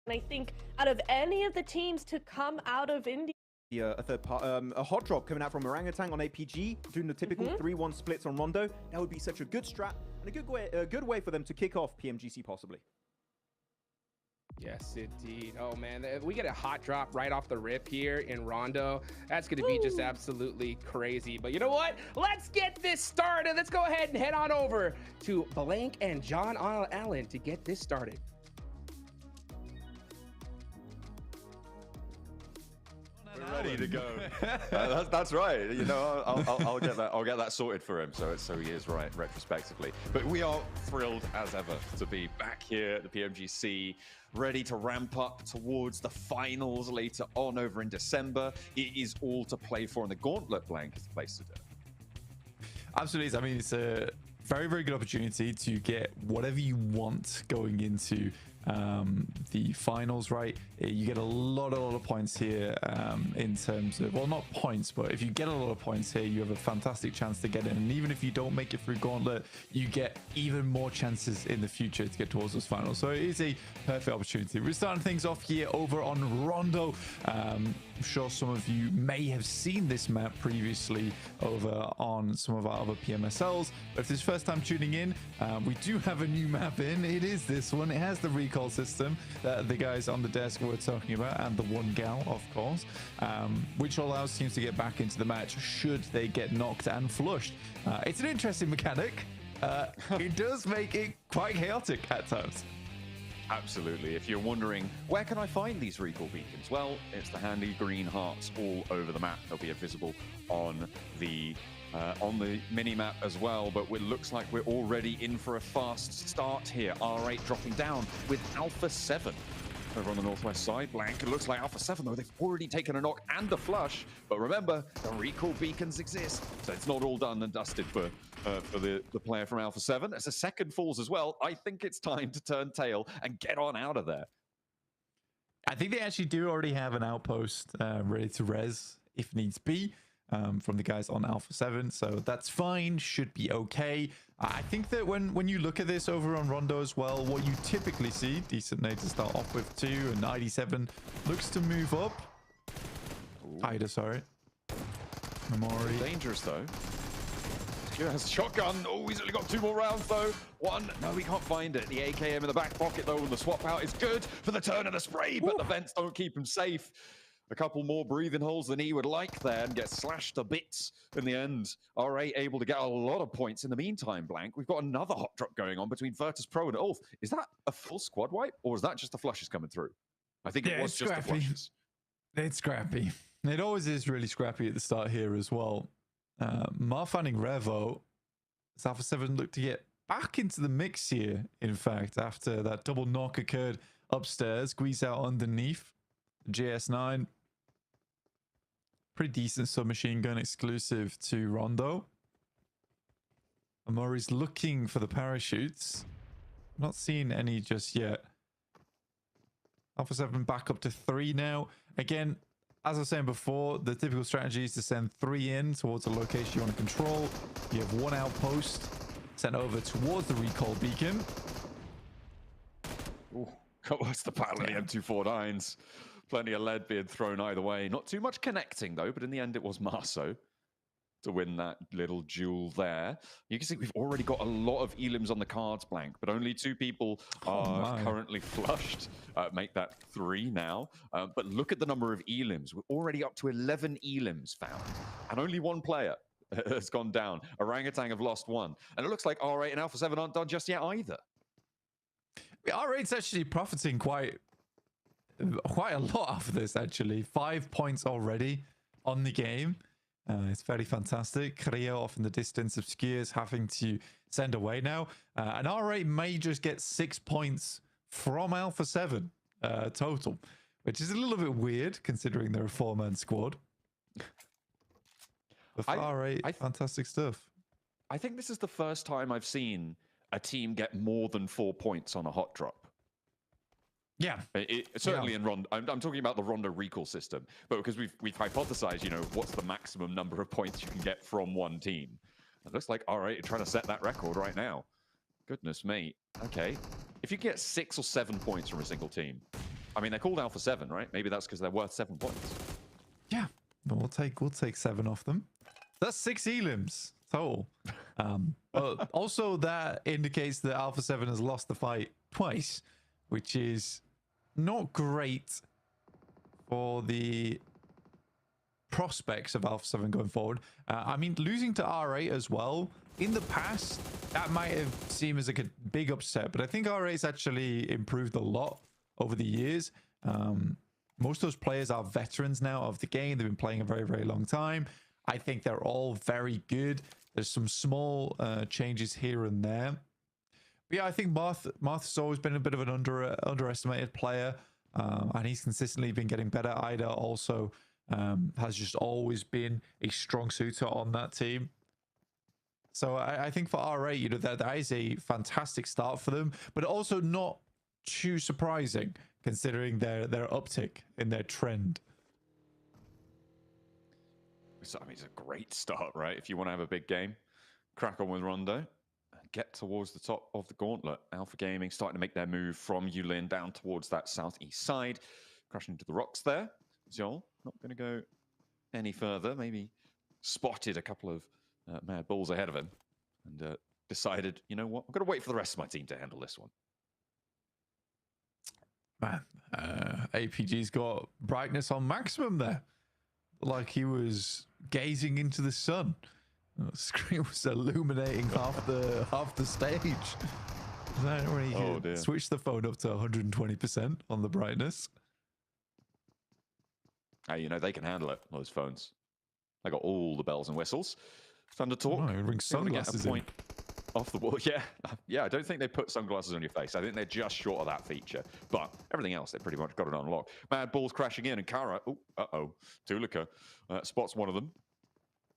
And I think out of any of the teams to come out of India, a hot drop coming out from Orangutan on APG, doing the typical 3-1 splits on Rondo. That would be such a good strat and a good way for them to kick off Pmgc possibly. Yes, indeed. Oh, man. If we get a hot drop right off the rip here in Rondo, that's going to be just absolutely crazy. But you know what? Let's get this started. Let's go ahead and head on over to Blank and John Allen to get this started. We're ready to go. That's right. You know, I'll get that. I'll get that sorted for him. So he is right retrospectively. But we are thrilled as ever to be back here at the Pmgc, ready to ramp up towards the finals later on over in December. It is all to play for, and the Gauntlet Blank is the place to do it. Absolutely. I mean, it's a very, very good opportunity to get whatever you want going into the finals, right? You get a lot of points here in terms of, well, not points, but if you get a lot of points here, you have a fantastic chance to get in. And even if you don't make it through Gauntlet, you get even more chances in the future to get towards those finals. So it is a perfect opportunity. We're starting things off here over on Rondo. I'm sure some of you may have seen this map previously over on some of our other PMSLs. But if this is first time tuning in, we do have a new map in. It is this one. It has the recall system that the guys on the desk were talking about, and the one gal, of course, which allows teams to get back into the match should they get knocked and flushed. It's an interesting mechanic. It does make it quite chaotic at times. Absolutely. If you're wondering, where can I find these recall beacons? Well, it's the handy green hearts all over the map. They'll be visible on the mini-map as well, but it looks like we're already in for a fast start here. R8 dropping down with Alpha 7 over on the northwest side. Blank, it looks like Alpha 7, though, they've already taken a knock and a flush. But remember, the recall beacons exist, so it's not all done and dusted for the player from Alpha 7. As a second falls as well, I think it's time to turn tail and get on out of there. I think they actually do already have an outpost ready to res if needs be. From the guys on Alpha 7, so that's fine, should be okay. I think that when you look at this over on Rondo as well, what you typically see, decent nade to start off with too, and 97 looks to move up. Ida, sorry. Memori. Dangerous though. He has a shotgun. Oh, he's only got 2 more rounds though. One, no, we can't find it. The AKM in the back pocket though, and the swap out is good for the turn of the spray, but the vents don't keep him safe. A couple more breathing holes than he would like there, and get slashed to bits in the end. R8 able to get a lot of points in the meantime, Blank. We've got another hot drop going on between Virtus Pro and Ulf. Is that a full squad wipe, or is that just the flushes coming through? I think it was just the flushes. It's scrappy. It always is really scrappy at the start here as well. Marfanning Revo, Alpha 7 looked to get back into the mix here, in fact, after that double knock occurred upstairs, squeeze out underneath. JS9, pretty decent submachine gun exclusive to Rondo. Amori's looking for the parachutes. Not seeing any just yet. Alpha 7 back up to 3 now. Again, as I was saying before, the typical strategy is to send 3 in towards a location you want to control. You have 1 outpost sent over towards the recall beacon. Ooh, what's the battle of the M249s? Plenty of lead being thrown either way. Not too much connecting, though, but in the end, it was Marso to win that little duel there. You can see we've already got a lot of elims on the cards, Blank, but only 2 people are currently flushed. Make that 3 now. But look at the number of elims. We're already up to 11 elims found, and only 1 player has gone down. Orangutan have lost 1. And it looks like R8 and Alpha 7 aren't done just yet either. R8's actually profiting quite a lot off of this, actually. 5 points already on the game. It's very fantastic. Korea off in the distance, Obscures having to send away now. And R8 may just get 6 points from Alpha 7 total, which is a little bit weird considering they're a 4-man squad. But for R8, fantastic stuff. I think this is the first time I've seen a team get more than 4 points on a hot drop. Yeah, certainly in Rondo. I'm talking about the Rondo recall system, but because we've hypothesized, you know, what's the maximum number of points you can get from one team. It looks like R8 are trying to set that record right now. Goodness me. Okay, if you get 6 or 7 points from a single team, I mean, they're called Alpha 7, right? Maybe that's because they're worth 7 points. Yeah, we'll take 7 off them. That's 6 elims total. But also that indicates that Alpha 7 has lost the fight twice, which is not great for the prospects of Alpha 7 going forward. I mean, losing to R8 as well, in the past, that might have seemed as like a big upset, but I think R8's actually improved a lot over the years. Most of those players are veterans now of the game. They've been playing a very, very long time. I think they're all very good. There's some small changes here and there. But yeah, I think Marth's always been a bit of an underestimated player, and he's consistently been getting better. Ida also has just always been a strong suitor on that team. So I think for R8, you know, that is a fantastic start for them, but also not too surprising considering their uptick in their trend. So, I mean, it's a great start, right? If you want to have a big game, crack on with Rondo and get towards the top of the gauntlet. Alpha Gaming starting to make their move from Yulin down towards that southeast side, crashing into the rocks there. Zol not going to go any further. Maybe spotted a couple of mad balls ahead of him and decided, you know what, I'm going to wait for the rest of my team to handle this one. Man, APG's got brightness on maximum there. Like he was gazing into the sun. The screen was illuminating half the stage. When you switch the phone up to 120% on the brightness. Hey, you know, they can handle it, those phones. They got all the bells and whistles. Thunder Talk. Oh, bring sunglasses in. Off the wall. Yeah, I don't think they put sunglasses on your face. I think they're just short of that feature. But everything else, they pretty much got it on lock. Mad balls crashing in, and Kara, Tulika spots one of them.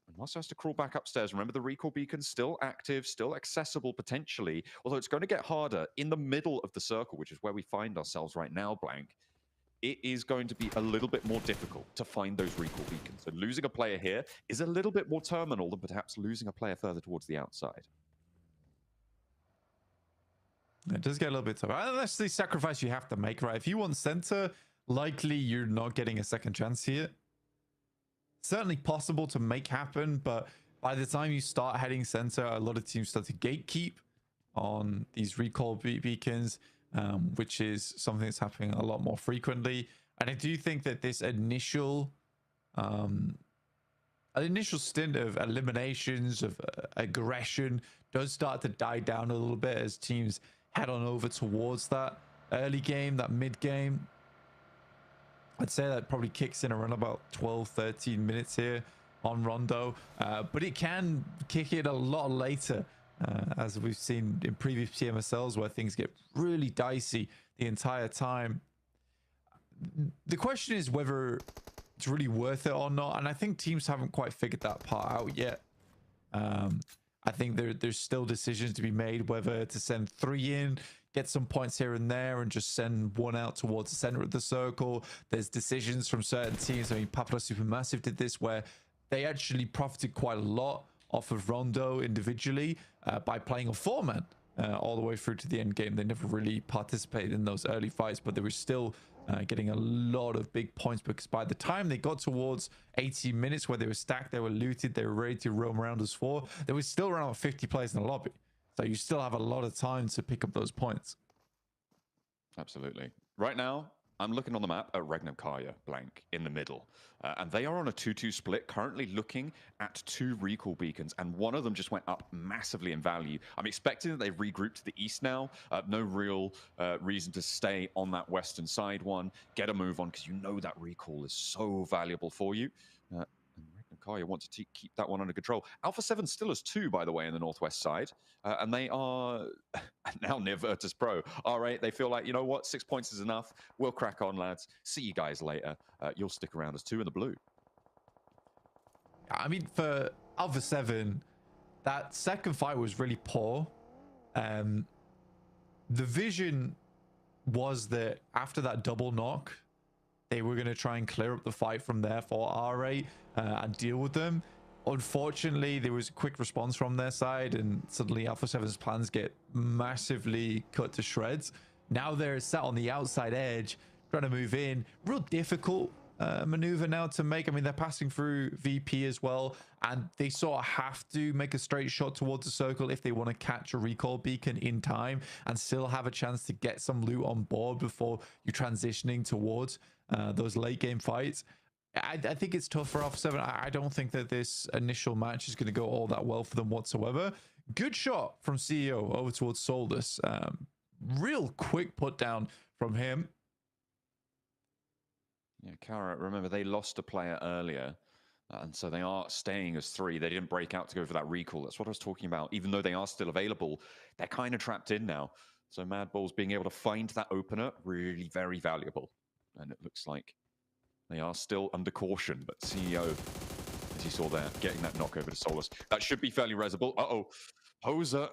And also has to crawl back upstairs. Remember, the recall beacon's still active, still accessible potentially, although it's going to get harder in the middle of the circle, which is where we find ourselves right now, Blank. It is going to be a little bit more difficult to find those recall beacons. So losing a player here is a little bit more terminal than perhaps losing a player further towards the outside. It does get a little bit tougher. That's the sacrifice you have to make, right? If you want center, likely you're not getting a second chance here. Certainly possible to make happen, but by the time you start heading center, a lot of teams start to gatekeep on these recall beacons, which is something that's happening a lot more frequently. And I do think that this initial stint of eliminations, of aggression, does start to die down a little bit as teams head on over towards that early game, that mid game. I'd say that probably kicks in around about 12, 13 minutes here on Rondo, but it can kick in a lot later, as we've seen in previous PMSLs where things get really dicey the entire time. The question is whether it's really worth it or not, and I think teams haven't quite figured that part out yet. I think there's still decisions to be made whether to send 3 in, get some points here and there, and just send 1 out towards the center of the circle. There's decisions from certain teams. I mean, Papua Supermassive did this where they actually profited quite a lot off of Rondo individually by playing a 4-man all the way through to the end game. They never really participated in those early fights, but they were still getting a lot of big points because by the time they got towards 18 minutes where they were stacked, they were looted, they were ready to roam around as 4, there was still around 50 players in the lobby. So you still have a lot of time to pick up those points. Absolutely. Right now, I'm looking on the map at Regnum-Kaya, Blank, in the middle. And they are on a 2-2 split, currently looking at 2 recall beacons, and one of them just went up massively in value. I'm expecting that they've regrouped to the east now. No real reason to stay on that western side one. Get a move on, because you know that recall is so valuable for you. And Regnum-Kaya want to keep that one under control. Alpha 7 still has 2, by the way, in the northwest side. And they are now near Virtus Pro. R8, they feel like, you know what, 6 points is enough. We'll crack on, lads. See you guys later. You'll stick around as 2 in the blue. I mean, for Alpha 7, that second fight was really poor. The vision was that after that double knock, they were going to try and clear up the fight from there for R8 and deal with them. Unfortunately, there was a quick response from their side, and suddenly Alpha 7's plans get massively cut to shreds. Now they're sat on the outside edge, trying to move in. Real difficult maneuver now to make. I mean, they're passing through VP as well, and they sort of have to make a straight shot towards the circle if they want to catch a recall beacon in time and still have a chance to get some loot on board before you're transitioning towards those late game fights. I think it's tough for Alpha 7. I don't think that this initial match is going to go all that well for them whatsoever. Good shot from CEO over towards Solus. Real quick put down from him. Yeah, Kara, remember they lost a player earlier, and so they are staying as 3. They didn't break out to go for that recall. That's what I was talking about. Even though they are still available, they're kind of trapped in now. So Mad Balls being able to find that opener, really very valuable. And it looks like they are still under caution, but CEO, as you saw there, getting that knock over to Solus. That should be fairly resable. Uh-oh, Poser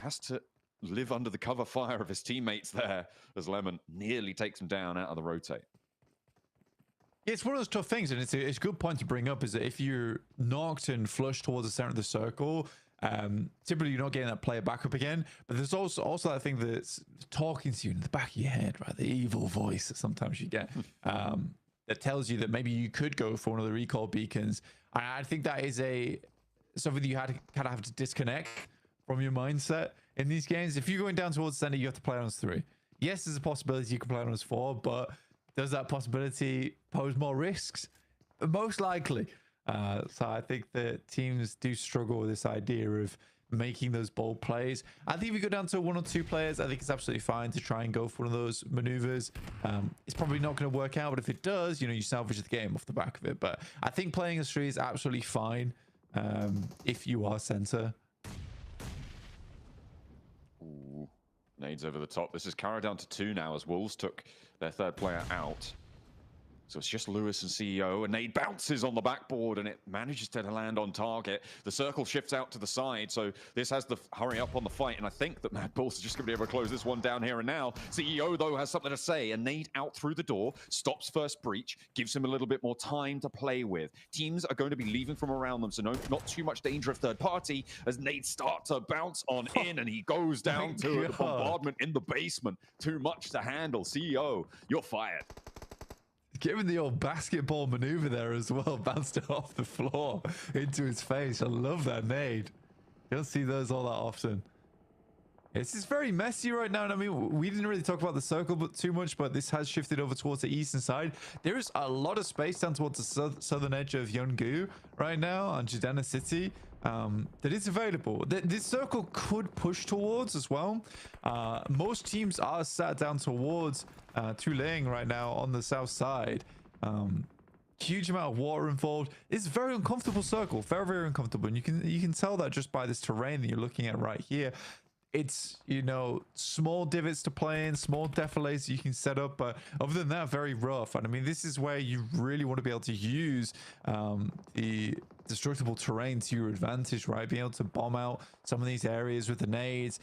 has to live under the cover fire of his teammates there as Lemon nearly takes him down out of the rotate. It's one of those tough things, and it's a good point to bring up, is that if you're knocked and flushed towards the center of the circle, typically you're not getting that player back up again. But there's also that thing that's talking to you in the back of your head, right? The evil voice that sometimes you get that tells you that maybe you could go for one of the recall beacons. I think that is something that you kind of have to disconnect from your mindset in these games. If you're going down towards the center, you have to play on as 3. Yes, there's a possibility you can play on as 4, but does that possibility pose more risks? Most likely. So I think that teams do struggle with this idea of making those bold plays. I think if we go down to 1 or 2 players, I think it's absolutely fine to try and go for one of those maneuvers. It's probably not going to work out, but if it does, you salvage the game off the back of it. But I think playing as 3 is absolutely fine if you are center. Ooh, nades over the top. This is Kara down to 2 now as Wolves took their 3rd player out. So it's just Lewis and CEO, and nade bounces on the backboard, and it manages to land on target. The circle shifts out to the side, so this has the hurry up on the fight, and I think that Mad Balls is just going to be able to close this one down here and now. CEO, though, has something to say. A nade out through the door, stops first breach, gives him a little bit more time to play with. Teams are going to be leaving from around them, so not too much danger of third party as nades start to bounce on in, and he goes down to the bombardment in the basement. Too much to handle. CEO, you're fired. Given the old basketball maneuver there as well, bounced it off the floor into his face. I love that nade. You don't see those all that often. It's just very messy right now. And I mean, we didn't really talk about the circle too much, but this has shifted over towards the eastern side. There is a lot of space down towards the southern edge of Yeongu right now on Jidana City that is available. This circle could push towards as well. Most teams are sat down towards Tulane right now on the south side. Huge amount of water involved. It's a very uncomfortable circle, very, very uncomfortable. And you can tell that just by this terrain that you're looking at right here. It's, small divots to play in, small defilades you can set up, but other than that, very rough. And I mean, this is where you really want to be able to use the destructible terrain to your advantage, right? Being able to bomb out some of these areas with the nades,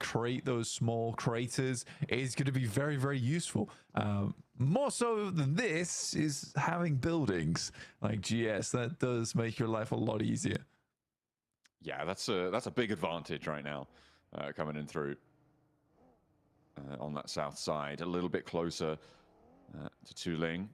create those small craters is going to be very, very useful. More so than this is having buildings like GS. That does make your life a lot easier. Yeah, that's a big advantage right now. Coming in through on that south side, a little bit closer to Tulane.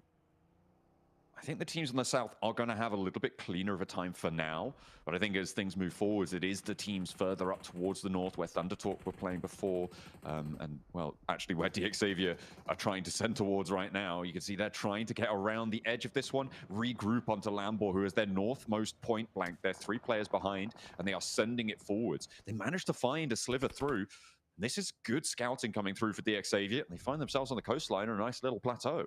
I think the teams on the south are going to have a little bit cleaner of a time for now, but I think as things move forwards, it is the teams further up towards the north where Thundertalk were playing before, and well, actually where DXavier are trying to send towards right now. You can see they're trying to get around the edge of this one, regroup onto Lambor, who is their northmost point blank. They're 3 players behind, and they are sending it forwards. They managed to find a sliver through. This is good scouting coming through for DXavier, and they find themselves on the coastline on a nice little plateau.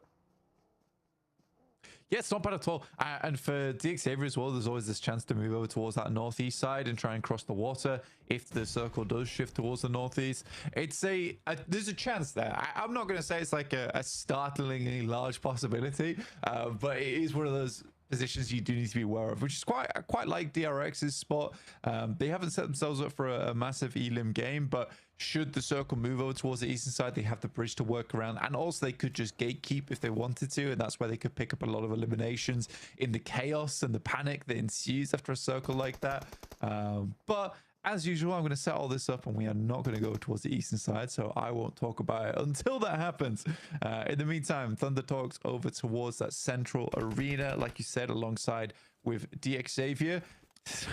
Yeah, it's not bad at all. And for DXavier as well, there's always this chance to move over towards that northeast side and try and cross the water if the circle does shift towards the northeast. It's there's a chance there. I'm not going to say it's like a startlingly large possibility, but it is one of those positions you do need to be aware of, which is quite like DRX's spot. They haven't set themselves up for a massive elim game, but should the circle move over towards the eastern side, they have the bridge to work around, and also they could just gatekeep if they wanted to, and that's where they could pick up a lot of eliminations in the chaos and the panic that ensues after a circle like that. But as usual, I'm going to set all this up and we are not going to go towards the eastern side, so I won't talk about it until that happens. In the meantime, Thunder talks over towards that central arena, like you said, alongside with DX Xavier.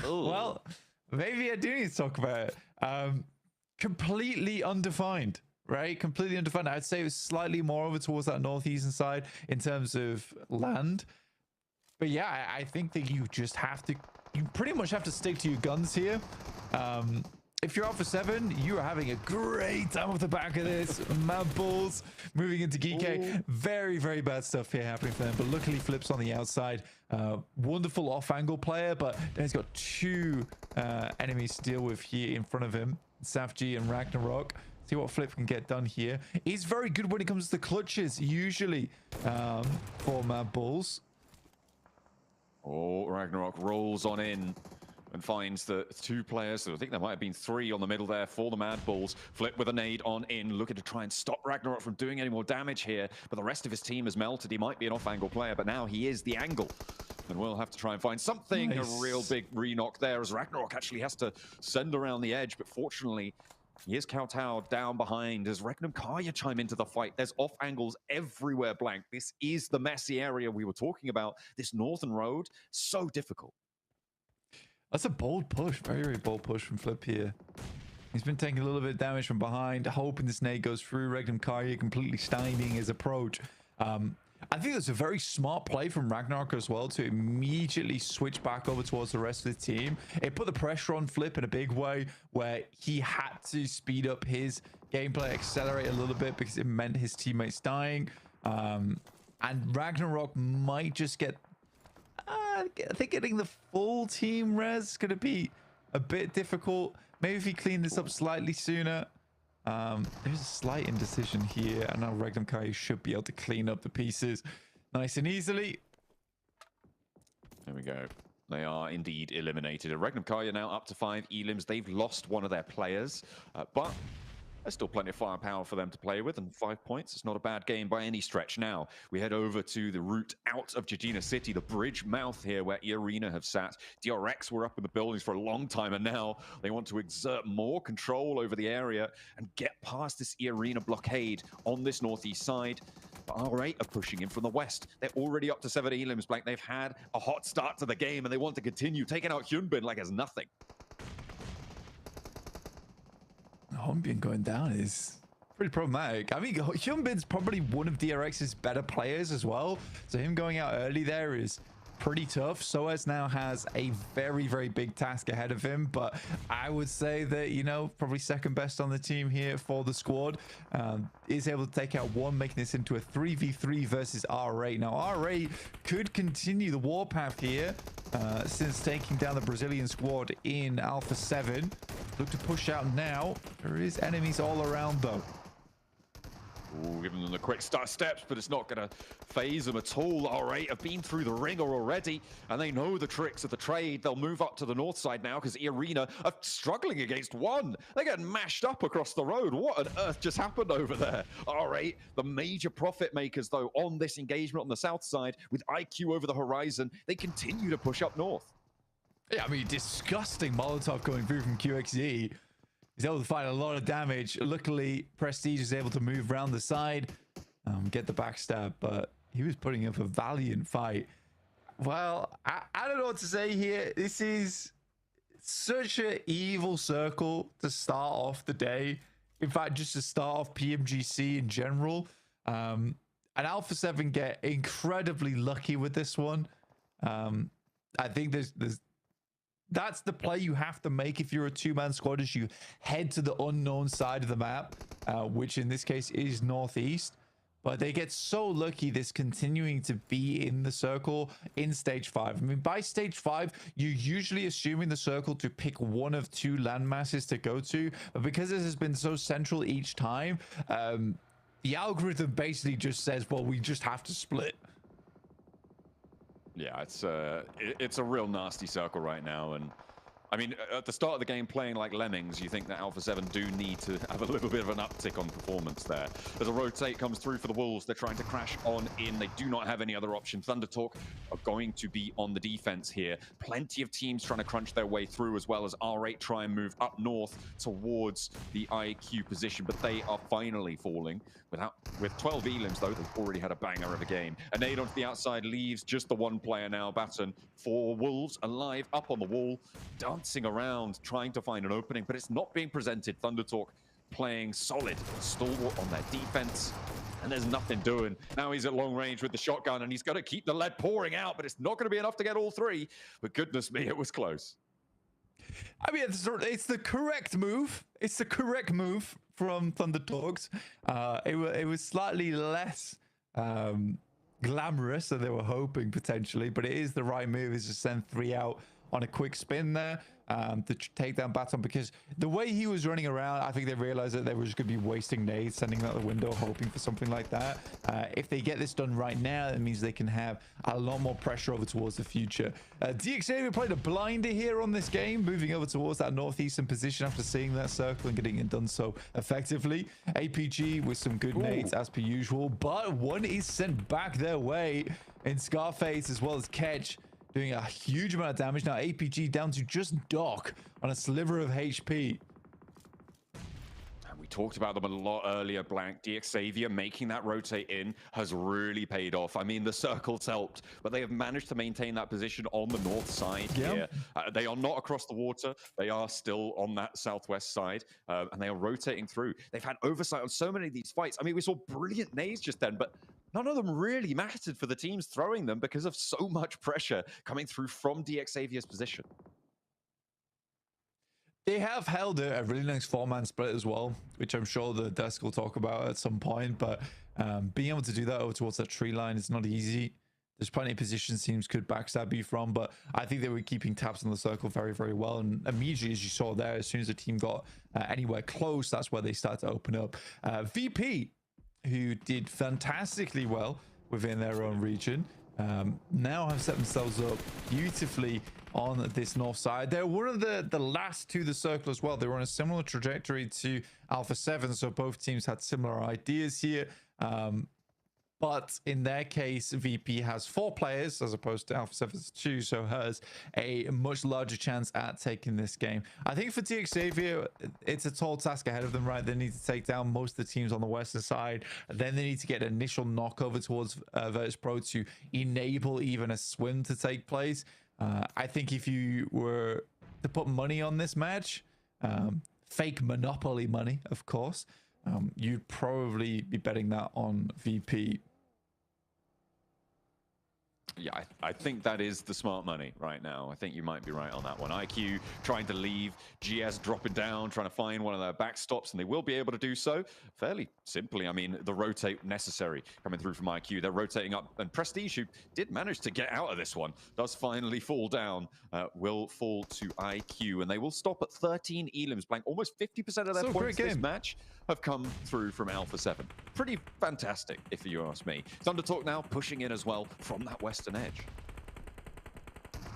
Well, maybe I do need to talk about it. Completely undefined, right? Completely undefined. I'd say it was slightly more over towards that northeastern side in terms of land. But yeah, I think that you just have to, you pretty much have to stick to your guns here. If you're Alpha 7, you are having a great time off the back of this. Mad Bulls moving into GK. Very, very bad stuff here happening for them. But luckily, Flip's on the outside. Wonderful off-angle player, but then he's got two enemies to deal with here in front of him. Safji and Ragnarok. See what Flip can get done here. He's very good when it comes to the clutches, usually, for Mad Bulls. Oh, Ragnarok rolls on in and finds the two players. So I think there might have been three on the middle there for the Mad Bulls. Flip with a nade on in, looking to try and stop Ragnarok from doing any more damage here. But the rest of his team has melted. He might be an off-angle player, but now he is the angle. And we'll have to try and find something. Nice. A real big re-knock there as Ragnarok actually has to send around the edge. But fortunately, he is kowtowed down behind as Regnum Karya chime into the fight. There's off angles everywhere, Blank. This is the messy area we were talking about. This northern road, so difficult. That's a bold push. Very, very bold push from Flip here. He's been taking a little bit of damage from behind, hoping this nade goes through. Regnum Karya completely stymieing his approach. I think that's a very smart play from Ragnarok as well to immediately switch back over towards the rest of the team. It put the pressure on Flip in a big way where he had to speed up his gameplay, accelerate a little bit because it meant his teammates dying. And Ragnarok might just get... I think getting the full team res is going to be a bit difficult. Maybe if he cleaned this up slightly sooner. There's a slight indecision here, and now Regnum Karya should be able to clean up the pieces nice and easily. There we go. They are indeed eliminated. Regnum Karya now up to 5 elims. They've lost one of their players, but there's still plenty of firepower for them to play with, and 5 points is not a bad game by any stretch. Now, we head over to the route out of Jejina City, the bridge mouth here where E-Arena have sat. DRX were up in the buildings for a long time, and now they want to exert more control over the area and get past this E-Arena blockade on this northeast side. But R8 are pushing in from the west. They're already up to 7 elims, Blank. They've had a hot start to the game, and they want to continue taking out Hyunbin like it's nothing. Hyunbin going down is pretty problematic. I mean, Hyunbin's probably one of DRX's better players as well. So him going out early there is pretty tough. Soaz now has a very, very big task ahead of him. But I would say that, you know, probably second best on the team here for the squad. Is able to take out one, making this into a 3v3 versus R8. Now, R8 could continue the warpath here since taking down the Brazilian squad in Alpha 7. Look to push out now. There is enemies all around, though. Ooh, giving them the quick start steps, but it's not going to phase them at all. R8 have been through the ringer already, and they know the tricks of the trade. They'll move up to the north side now because E-Arena are struggling against one. They're getting mashed up across the road. What on earth just happened over there? R8, the major profit makers, though, on this engagement on the south side with IQ over the horizon. They continue to push up north. Yeah, I mean, disgusting Molotov going through from QXZ. He's able to find a lot of damage. Luckily, Prestige is able to move around the side, get the backstab, but he was putting up a valiant fight. Well, I don't know what to say here. This is such an evil circle to start off the day. In fact, just to start off Pmgc in general. And Alpha 7 get incredibly lucky with this one. I think that's the play you have to make if you're a two-man squad, as you head to the unknown side of the map, which in this case is northeast. But they get so lucky this continuing to be in the circle in stage 5. I mean, by stage 5, you're usually assuming the circle to pick one of two land masses to go to. But because this has been so central each time, the algorithm basically just says, well, we just have to split. Yeah, it's a real nasty circle right now, and I mean, at the start of the game, playing like lemmings, you think that Alpha 7 do need to have a little bit of an uptick on performance there. As a rotate comes through for the Wolves, they're trying to crash on in. They do not have any other option. Thundertalk are going to be on the defense here. Plenty of teams trying to crunch their way through, as well as R8 try and move up north towards the IQ position, but they are finally falling. With 12 elims, though, they've already had a banger of a game. A nade onto the outside leaves just the one player now. Baton for Wolves, alive, up on the wall, dancing around, trying to find an opening, but it's not being presented. Thundertalk playing solid, stalwart on their defense, and there's nothing doing. Now he's at long range with the shotgun, and he's got to keep the lead pouring out, but it's not going to be enough to get all three. But goodness me, it was close. I mean, it's the correct move. It's the correct move from Thundertalks. It was slightly less glamorous than they were hoping potentially, but it is the right move. Is to send 3 out on a quick spin there to take down Baton, because the way he was running around, I think they realized that they were just going to be wasting nades, sending out the window, hoping for something like that. If they get this done right now, it means they can have a lot more pressure over towards the future. DXavier played a blinder here on this game, moving over towards that northeastern position after seeing that circle and getting it done so effectively. APG with some good nades as per usual, but one is sent back their way in Scarface as well as Ketch, doing a huge amount of damage. Now APG down to just Doc on a sliver of HP. And we talked about them a lot earlier, Blank. DXavier making that rotate in has really paid off. I mean, the circle's helped, but they have managed to maintain that position on the north side here. They are not across the water. They are still on that southwest side, and they are rotating through. They've had oversight on so many of these fights. I mean, we saw brilliant nades just then, but none of them really mattered for the teams throwing them because of so much pressure coming through from DXavier's position. They have held a really nice 4-man split as well, which I'm sure the desk will talk about at some point, but being able to do that over towards that tree line is not easy. There's plenty of positions teams could backstab you from, but I think they were keeping tabs on the circle very, very well. And immediately, as you saw there, as soon as the team got anywhere close, that's where they started to open up. VP, who did fantastically well within their own region, now have set themselves up beautifully on this north side. They're one of the last to the circle as well. They were on a similar trajectory to Alpha 7, so both teams had similar ideas here. But in their case, VP has 4 players as opposed to Alpha 7's 2, so has a much larger chance at taking this game. I think for DXavier, it's a tall task ahead of them, right? They need to take down most of the teams on the western side. Then they need to get an initial knockover towards Virtus Pro to enable even a swim to take place. I think if you were to put money on this match, fake Monopoly money, of course, you'd probably be betting that on VP. Yeah, I think that is the smart money right now. I think you might be right on that one. IQ trying to leave, GS dropping down, trying to find one of their backstops, and they will be able to do so fairly simply. I mean, the rotate necessary coming through from IQ. They're rotating up, and Prestige, who did manage to get out of this one, does finally fall down, will fall to IQ, and they will stop at 13 elims. Blank, almost 50% of their points this match have come through from Alpha 7. Pretty fantastic, if you ask me. Thundertalk now pushing in as well from that western edge.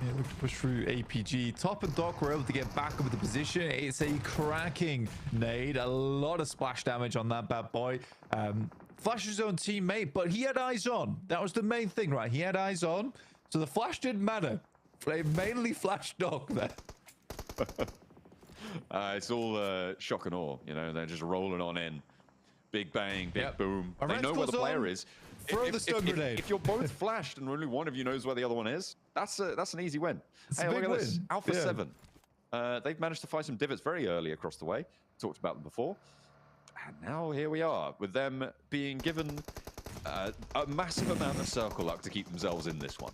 Yeah, look to push through APG. Top and Doc were able to get back up with the position. It's a cracking nade. A lot of splash damage on that bad boy. Flashed his own teammate, but he had eyes on. That was the main thing, right? He had eyes on, so the flash didn't matter. They mainly flashed Doc there. It's all shock and awe, you know. They're just rolling on in. Big bang, big boom. They know where the player is. Throw the stun grenade. If you're both flashed and only one of you knows where the other one is, that's an easy win. It's hey, a look big at this. win. Alpha 7. They've managed to find some divots very early across the way. Talked about them before. And now here we are, with them being given a massive amount of circle luck to keep themselves in this one.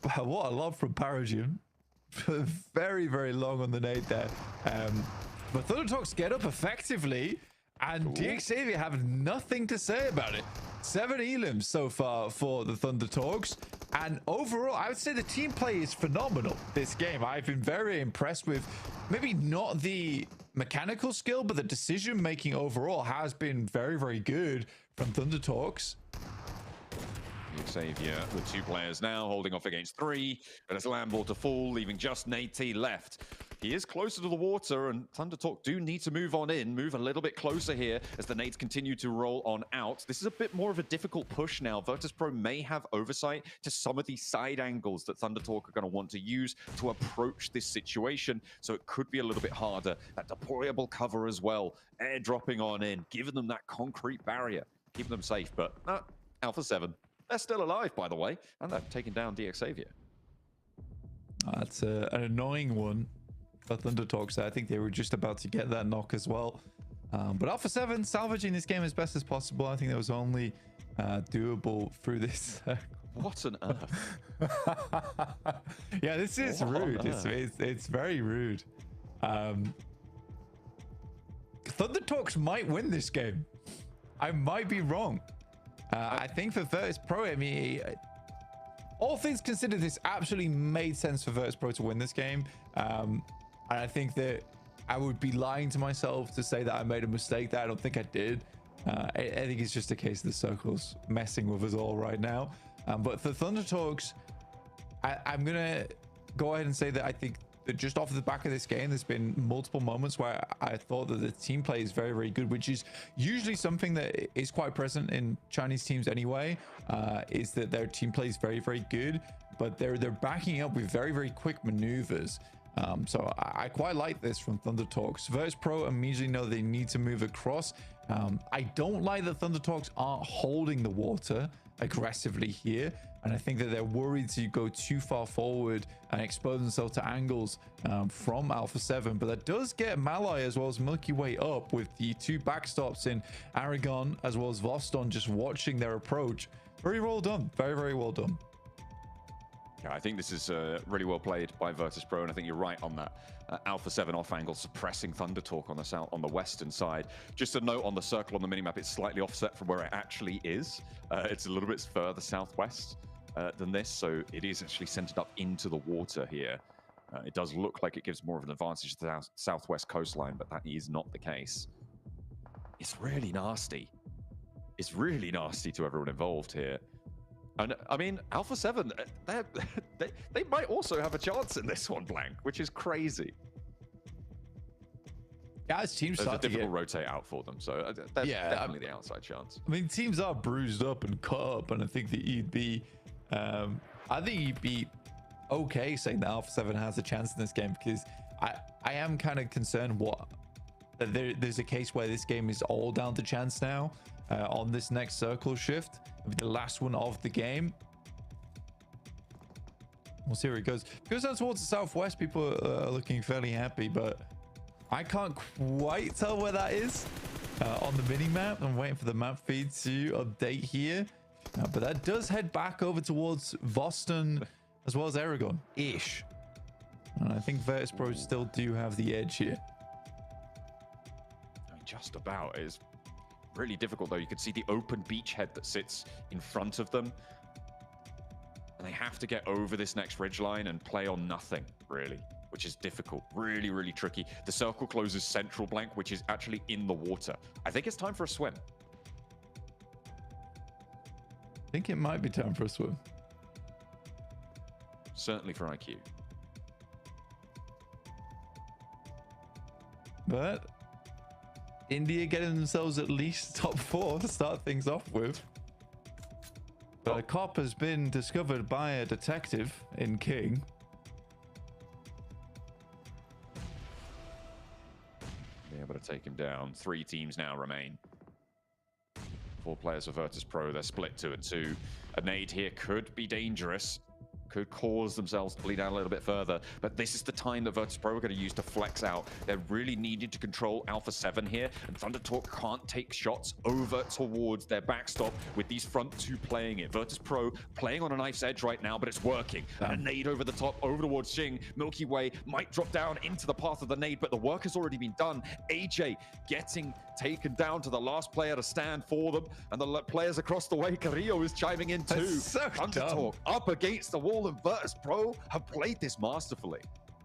Wow, what a lob from Paragian. Very, very long on the nade there. But Thundertalks get up effectively, and DXavier have nothing to say about it. 7 elims so far for the Thundertalks, and overall, I would say the team play is phenomenal this game. I've been very impressed with maybe not the mechanical skill, but the decision making overall has been very, very good from Thundertalks. Xavier with 2 players now, holding off against 3, but it's Lamball to fall, leaving just Nate left. He is closer to the water, and Thunder Talk do need to move on in, move a little bit closer here as the nades continue to roll on out. This is a bit more of a difficult push now. Virtus.pro may have oversight to some of these side angles that Thunder Talk are going to want to use to approach this situation, so it could be a little bit harder. That deployable cover as well, airdropping on in, giving them that concrete barrier, keeping them safe. But Alpha 7, they're still alive, by the way, and they've taken down DX Xavier. That's an annoying one for Thunder Talks. I think they were just about to get that knock as well. But Alpha 7 salvaging this game as best as possible. I think that was only doable through this. What on earth? Yeah, this is rude. It's very rude. Thunder Talks might win this game. I might be wrong. I think for Virtus.pro, I mean, all things considered, this absolutely made sense for Virtus.pro to win this game. And I think that I would be lying to myself to say that I made a mistake that I don't think I did. I think it's just a case of the circles messing with us all right now. But for Thunder Talks, I'm going to go ahead and say that I think that just off the back of this game, there's been multiple moments where I thought that the team play is very, very good, which is usually something that is quite present in Chinese teams anyway, is that their team play is very, very good, but they're backing up with very, very quick maneuvers. So I quite like this from Thunder Talks. Virtus.pro immediately know they need to move across. I don't like that Thunder Talks aren't holding the water aggressively here, and I think that they're worried to go too far forward and expose themselves to angles from Alpha 7. But that does get Malai as well as Milky Way up with the two backstops in Aragon as well as Voston just watching their approach. Very well done. Very, very well done. Yeah, I think this is really well played by Virtus.pro, and I think you're right on that. Alpha 7 off angle suppressing Thunder Talk on the western side. Just a note on the circle on the minimap, it's slightly offset from where it actually is. It's a little bit further southwest than this, so it is actually centered up into the water here. It does look like it gives more of an advantage to the southwest coastline, but that is not the case. It's really nasty. It's really nasty to everyone involved here. And I mean, Alpha 7, they might also have a chance in this one, Blank, which is crazy. Yeah, as teams There's start a to difficult rotate out for them, so that's definitely the outside chance. I mean, teams are bruised up and cut up, and I think that you'd be, okay saying that Alpha 7 has a chance in this game, because I am kind of concerned that there's a case where this game is all down to chance now on this next circle shift. It'll be the last one of the game. We'll see where it goes. If it goes down towards the southwest, people are looking fairly happy, but I can't quite tell where that is on the mini map. I'm waiting for the map feed to update here, but that does head back over towards Voston as well as Aragon-ish. And I think Virtus.pro still do have the edge here. I mean, just about. It is really difficult, though. You can see the open beachhead that sits in front of them. And they have to get over this next ridgeline and play on nothing, really, which is difficult. Really, really tricky. The circle closes central, Blank, which is actually in the water. I think it's time for a swim. I think it might be time for a swim. Certainly for IQ. But India getting themselves at least top 4 to start things off with. But a cop has been discovered by a detective in King. Be able to take him down. 3 teams now remain. 4 players for Virtus.pro. They're split 2 and 2. A nade here could be dangerous. Could cause themselves to bleed out a little bit further, but this is the time that Virtus.pro are going to use to flex out. They're really needed to control Alpha 7 here, and Thunder Talk can't take shots over towards their backstop with these front 2 playing it. Virtus.pro playing on a knife's edge right now, but it's working. And a nade over the top, over towards Xing. Milky Way might drop down into the path of the nade, but the work has already been done. AJ getting taken down to the last player to stand for them, and the players across the way, Carrillo is chiming in too. So Thunder Talk up against the wall, and Virtus.pro have played this masterfully.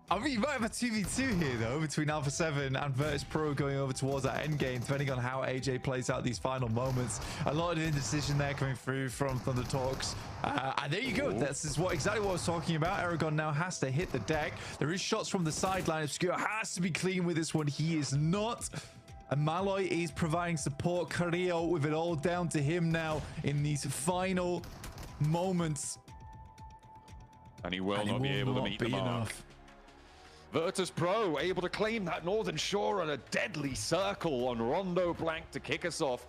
I mean, you might have a 2v2 here, though, between Alpha 7 and Virtus Pro going over towards that end game, depending on how AJ plays out these final moments. A lot of indecision there coming through from Thunder Talks. And there you go. This is exactly what I was talking about. Aragon now has to hit the deck. There is shots from the sideline. Obscure has to be clean with this one. He is not. And Malloy is providing support. Carrillo with it all down to him now in these final moments. And he will not be able to meet the mark. Virtus Pro able to claim that Northern Shore on a deadly circle on Rondo Blank to kick us off.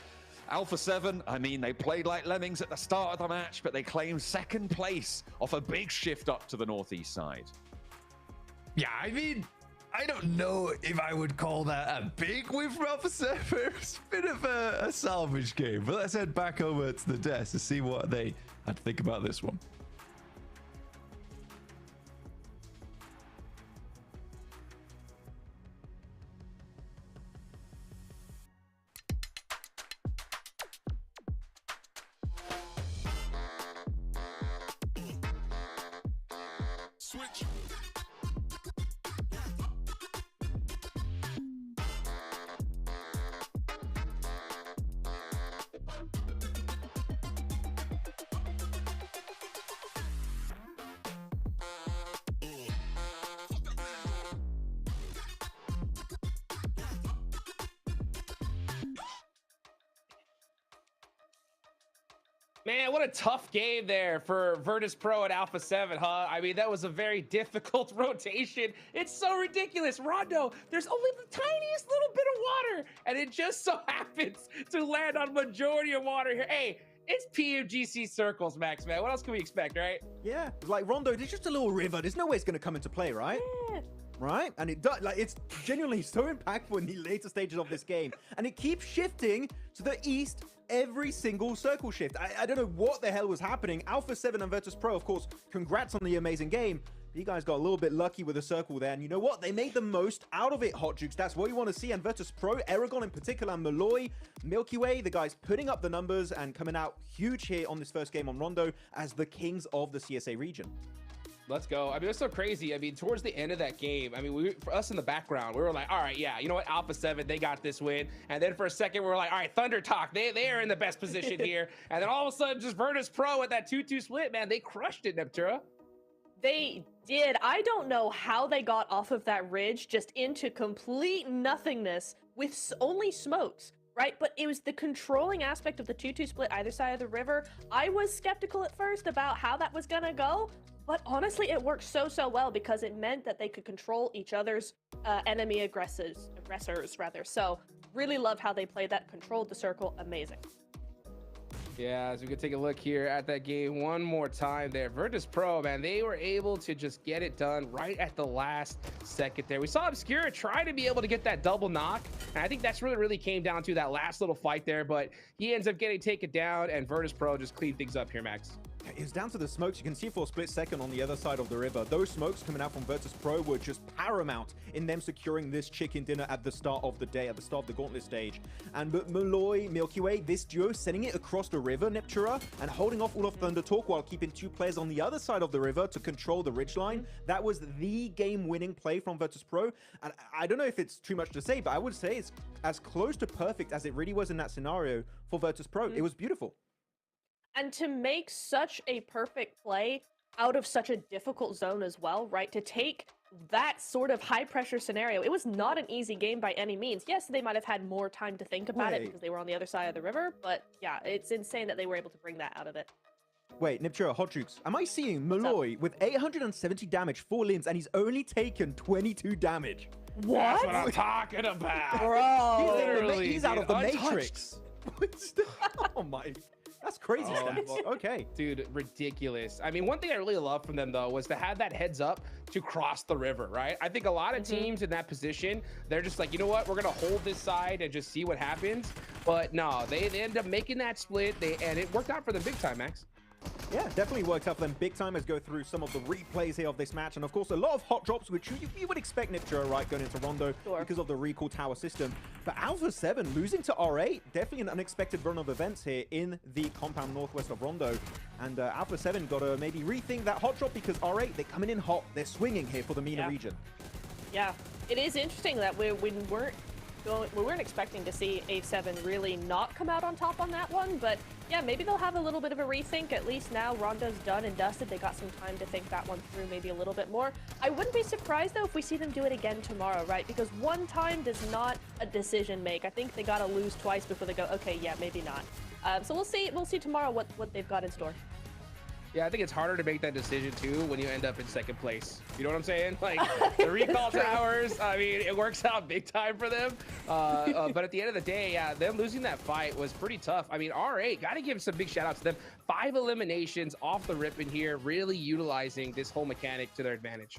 Alpha 7, I mean, they played like lemmings at the start of the match, but they claimed second place off a big shift up to the northeast side. Yeah, I mean, I don't know if I would call that a big win for Alpha 7. It's a bit of a salvage game. But let's head back over to the desk to see what they had to think about this one. Switch. Man, what a tough game there for Virtus Pro at Alpha 7, huh? I mean, that was a very difficult rotation. It's so ridiculous. Rondo, there's only the tiniest little bit of water, and it just so happens to land on majority of water here. Hey, it's Pmgc circles, Max, man. What else can we expect, right? Yeah, like Rondo, there's just a little river. There's no way it's going to come into play, right? Yeah. Right? And it does, like, it's genuinely so impactful in the later stages of this game. And it keeps shifting to the east every single circle shift. I don't know what the hell was happening. Alpha 7 and Virtus Pro, of course, congrats on the amazing game. You guys got a little bit lucky with the circle there. And you know what? They made the most out of it, Hot Jukes. That's what you want to see. And Virtus Pro, Aragon in particular, Malloy, Milky Way, the guys putting up the numbers and coming out huge here on this first game on Rondo as the kings of the CSA region. Let's go. I mean, it's so crazy. I mean, towards the end of that game, I mean, for us in the background, we were like, all right, yeah, you know what? Alpha 7, they got this win. And then for a second, we were like, all right, Thunder Talk, they are in the best position here. And then all of a sudden, just Virtus Pro with that 2-2 split, man, they crushed it, Neptura. They did. I don't know how they got off of that ridge just into complete nothingness with only smokes, right? But it was the controlling aspect of the 2-2 split either side of the river. I was skeptical at first about how that was gonna go, but honestly, it worked so well because it meant that they could control each other's enemy aggressors rather. So really love how they played that, controlled the circle, amazing. Yeah, as we can take a look here at that game one more time there. Virtus Pro, man, they were able to just get it done right at the last second there. We saw Obscura try to be able to get that double knock, and I think that's really came down to that last little fight there, but he ends up getting taken down, and Virtus Pro just cleaned things up here, Max. It was down to the smokes. You can see for a split second on the other side of the river. Those smokes coming out from Virtus Pro were just paramount in them securing this chicken dinner at the start of the day, at the start of the Gauntlet stage. And Malloy, Milky Way, this duo sending it across the river, Neptura, and holding off all of Thunder Talk while keeping two players on the other side of the river to control the ridgeline. That was the game-winning play from Virtus Pro. And I don't know if it's too much to say, but I would say it's as close to perfect as it really was in that scenario for Virtus Pro. It was beautiful. And to make such a perfect play out of such a difficult zone as well, right? To take that sort of high pressure scenario, it was not an easy game by any means. Yes, they might have had more time to think about it because they were on the other side of the river, but yeah, it's insane that they were able to bring that out of it. Wait, Niptura, Hot Jukes, am I seeing Malloy with 870 damage, 4 limbs, and he's only taken 22 damage? What? That's what I'm talking about. Bro. He's out of the untouched. Matrix. Oh my... That's crazy stats. Okay. Dude, ridiculous. I mean, one thing I really love from them, though, was to have that heads up to cross the river, right? I think a lot of teams in that position, they're just like, you know what? We're going to hold this side and just see what happens. But no, they end up making that split, and it worked out for them big time, Max. Yeah, definitely worked out for them big time. Let's go through some of the replays here of this match. And of course, a lot of hot drops, which you would expect Nipturo, right, going into Rondo because of the recall tower system. But Alpha 7 losing to R8, definitely an unexpected run of events here in the compound northwest of Rondo. And Alpha 7 got to maybe rethink that hot drop because R8, they're coming in hot. They're swinging here for the MENA region. Yeah, it is interesting that we weren't expecting to see A7 really not come out on top on that one, but yeah, maybe they'll have a little bit of a rethink. At least now Rondo's done and dusted. They got some time to think that one through maybe a little bit more. I wouldn't be surprised though if we see them do it again tomorrow, right? Because one time does not a decision make. I think they gotta lose twice before they go, okay, yeah, maybe not. So we'll see tomorrow what they've got in store. Yeah, I think it's harder to make that decision too when you end up in second place. You know what I'm saying? Like the recall towers, I mean, it works out big time for them. But at the end of the day, yeah, them losing that fight was pretty tough. I mean, R8, got to give some big shout outs to them. 5 eliminations off the rip in here, really utilizing this whole mechanic to their advantage.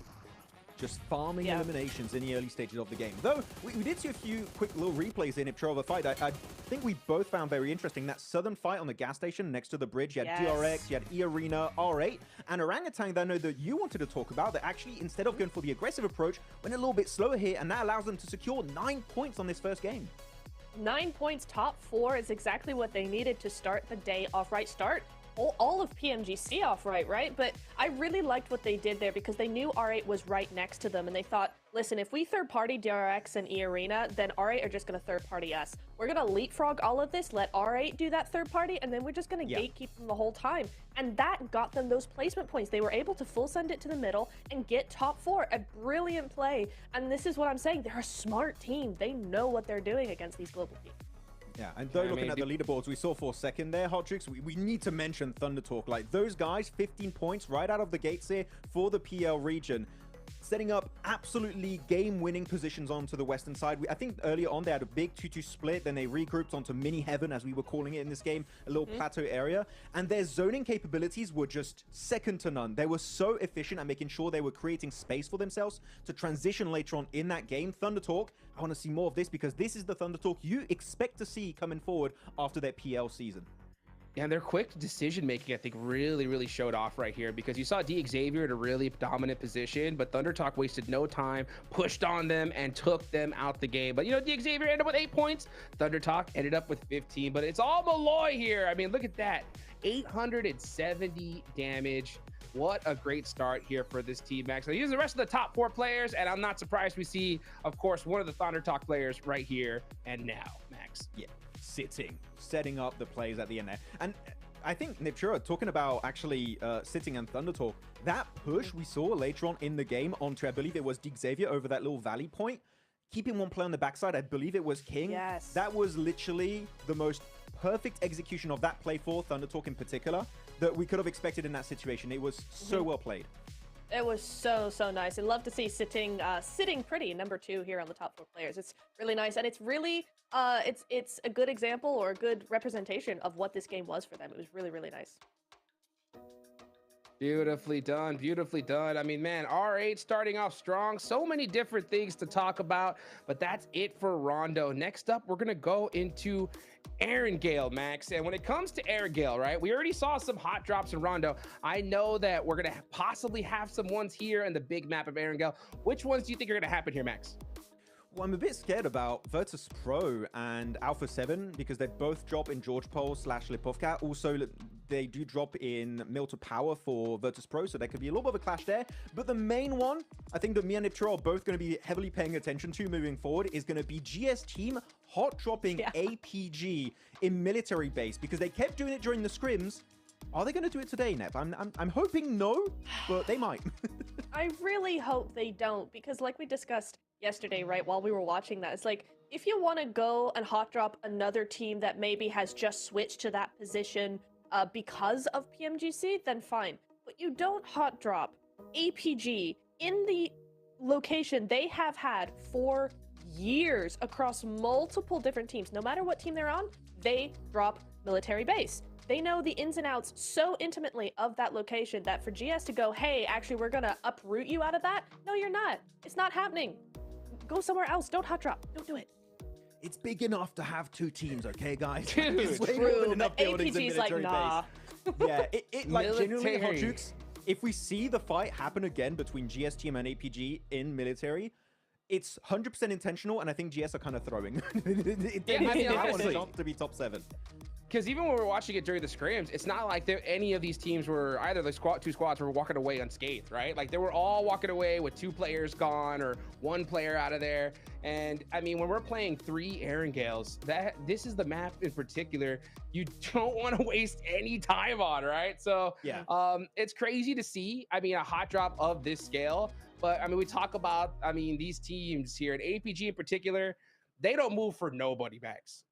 Just farming eliminations in the early stages of the game. Though, we did see a few quick little replays in Nipturo of a fight I think we both found very interesting. That southern fight on the gas station next to the bridge. You had DRX, you had E-Arena, R8, and Orangutan that I know that you wanted to talk about that actually, instead of going for the aggressive approach, went a little bit slower here, and that allows them to secure 9 points on this first game. 9 points, top 4 is exactly what they needed to start the day off right. Start all of Pmgc off right? But I really liked what they did there because they knew R8 was right next to them, and they thought, listen, if we third-party DRX and E-Arena, then R8 are just going to third-party us. We're going to leapfrog all of this, let R8 do that third-party, and then we're just going to gatekeep them the whole time. And that got them those placement points. They were able to full send it to the middle and get top 4. A brilliant play. And this is what I'm saying. They're a smart team. They know what they're doing against these global teams. Yeah, and though looking at the leaderboards, we saw for a second there, Hotrix, we need to mention Thunder Talk. Like, those guys, 15 points right out of the gates here for the PL region, setting up absolutely game-winning positions onto the western side. I think earlier on they had a big 2-2 split, then they regrouped onto mini heaven, as we were calling it in this game, a little plateau area, and their zoning capabilities were just second to none. They were so efficient at making sure they were creating space for themselves to transition later on in that game. Thunder Talk, I want to see more of this because this is the Thunder Talk you expect to see coming forward after their PL season. And their quick decision making, I think, really showed off right here because you saw Xavier in a really dominant position, but Thunder Talk wasted no time, pushed on them, and took them out the game. But you know, Xavier ended up with 8 points. Thunder Talk ended up with 15, but it's all Malloy here. I mean, look at that. 870 damage. What a great start here for this team, Max. Now, use the rest of the top 4 players, and I'm not surprised we see, of course, one of the Thunder Talk players right here and now, Max. Yeah. Setting up the plays at the end there. And I think Nipturo, talking about actually sitting and Thunder Talk, that push we saw later on in the game onto, I believe it was Xavier over that little valley point, keeping one player on the backside, I believe it was King. Yes. That was literally the most perfect execution of that play for Thunder Talk in particular that we could have expected in that situation. It was so well played. It was so nice. I'd love to see sitting pretty number 2 here on the top 4 players. It's really nice, and it's really it's a good example or a good representation of what this game was for them. It was really nice. Beautifully done, beautifully done. I mean, man, R8 starting off strong. So many different things to talk about, but that's it for Rondo. Next up, we're gonna go into Erangel, Max. And when it comes to Erangel, right, we already saw some hot drops in Rondo. I know that we're gonna possibly have some ones here in the big map of Erangel. Which ones do you think are gonna happen here, Max? Well, I'm a bit scared about Virtus Pro and Alpha 7 because they both drop in George Pole / Lipovka. Also, they do drop in Milta Power for Virtus Pro, so there could be a little bit of a clash there. But the main one, I think that me and Nipturo are both going to be heavily paying attention to moving forward, is going to be GS Team hot dropping APG in military base because they kept doing it during the scrims. Are they going to do it today, Nep? I'm hoping no, but they might. I really hope they don't because, like we discussed yesterday, right, while we were watching that, it's like, if you want to go and hot drop another team that maybe has just switched to that position because of Pmgc, then fine. But you don't hot drop APG in the location they have had for years across multiple different teams. No matter what team they're on, they drop military base. They know the ins and outs so intimately of that location that for GS to go, hey, actually, we're going to uproot you out of that. No, you're not. It's not happening. Go somewhere else. Don't hot drop. Don't do it. It's big enough to have 2 teams, okay, guys? Dude, it's way true, more than enough but buildings and APG's like, military nah. base. Yeah, it like genuinely, Hot Military. Jukes, if we see the fight happen again between GS team and APG in military, it's 100% intentional, and I think GS are kind of throwing. Yeah, I mean, They honestly. want to be top 7. Because even when we were watching it during the scrims, it's not like any of these teams were either the two squads were walking away unscathed, right? Like they were all walking away with 2 players gone or 1 player out of there. And I mean, when we're playing 3 Erangales, this is the map in particular you don't want to waste any time on, right? So Yeah. it's crazy to see. I mean, a hot drop of this scale. But I mean, we talk about, I mean, these teams here, and APG in particular, they don't move for nobody, Max.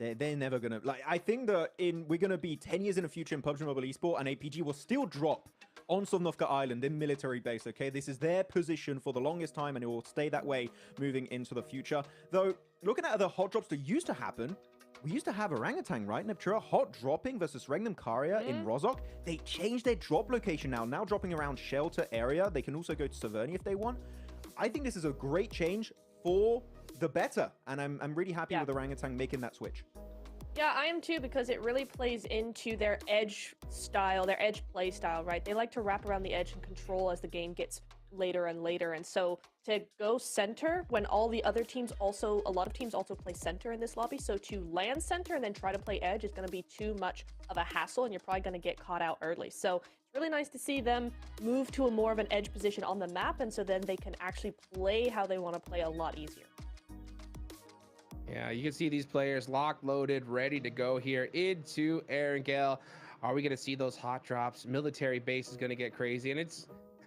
They're never gonna, like, I think that we're gonna be 10 years in the future in PUBG Mobile Esport, and APG will still drop on Sovnovka Island in military base. Okay, this is their position for the longest time, and it will stay that way moving into the future. Though looking at the hot drops that used to happen, we used to have Orangutan, right? Neptura hot dropping versus Regnum Karia in Rozhok. They changed their drop location now dropping around shelter area. They can also go to Severny if they want. I think this is a great change for the better, and I'm really happy with Orangutan making that switch. Yeah, I am too, because it really plays into their edge style, their edge play style, right? They like to wrap around the edge and control as the game gets later and later. And so to go center when all the other teams also, a lot of teams also play center in this lobby. So to land center and then try to play edge is going to be too much of a hassle, and you're probably going to get caught out early. So it's really nice to see them move to a more of an edge position on the map, and so then they can actually play how they want to play a lot easier. Yeah, you can see these players locked, loaded, ready to go here into Erangel. Are we going to see those hot drops? Military base is going to get crazy. And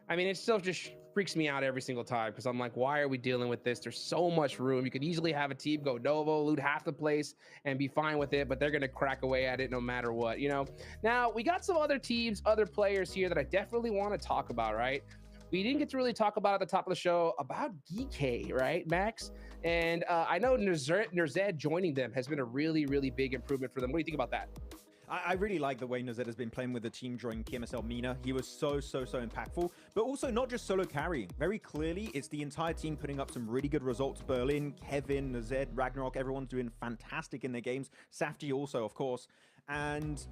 I mean, it still just freaks me out every single time, because I'm like, why are we dealing with this? There's so much room. You could easily have a team go Novo, loot half the place, and be fine with it, but they're going to crack away at it no matter what, you know? Now, we got some other teams, other players here that I definitely want to talk about, right? We didn't get to really talk about at the top of the show about GK, right, Max? And I know Nerzed joining them has been a really, really big improvement for them. What do you think about that? I really like the way Nerzed has been playing with the team during PMSL Mina. He was so impactful, but also not just solo carrying. Very clearly, it's the entire team putting up some really good results. Berlin, Kevin, Nerzed, Ragnarok, everyone's doing fantastic in their games. Safety also, of course. And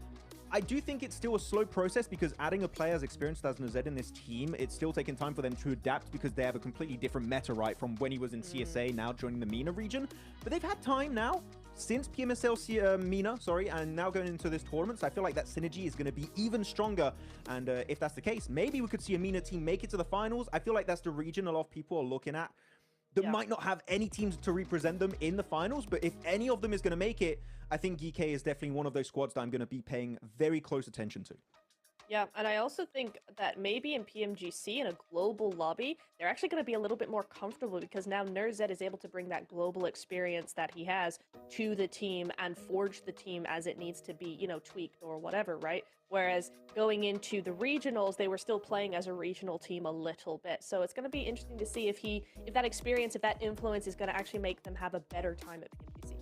I do think it's still a slow process, because adding a player as experienced as Nerzed in this team, it's still taking time for them to adapt, because they have a completely different meta, right, from when he was in CSA, now joining the MENA region. But they've had time now, since PMSL MENA, and now going into this tournament, so I feel like that synergy is going to be even stronger. And if that's the case, maybe we could see a MENA team make it to the finals. I feel like that's the region a lot of people are looking at. They might not have any teams to represent them in the finals, but if any of them is going to make it, I think GK is definitely one of those squads that I'm going to be paying very close attention to. Yeah, and I also think that maybe in Pmgc, in a global lobby, they're actually going to be a little bit more comfortable, because now Nerzed is able to bring that global experience that he has to the team and forge the team as it needs to be, you know, tweaked or whatever, right? Whereas going into the regionals, they were still playing as a regional team a little bit. So it's going to be interesting to see if that experience, if that influence is going to actually make them have a better time at Pmgc.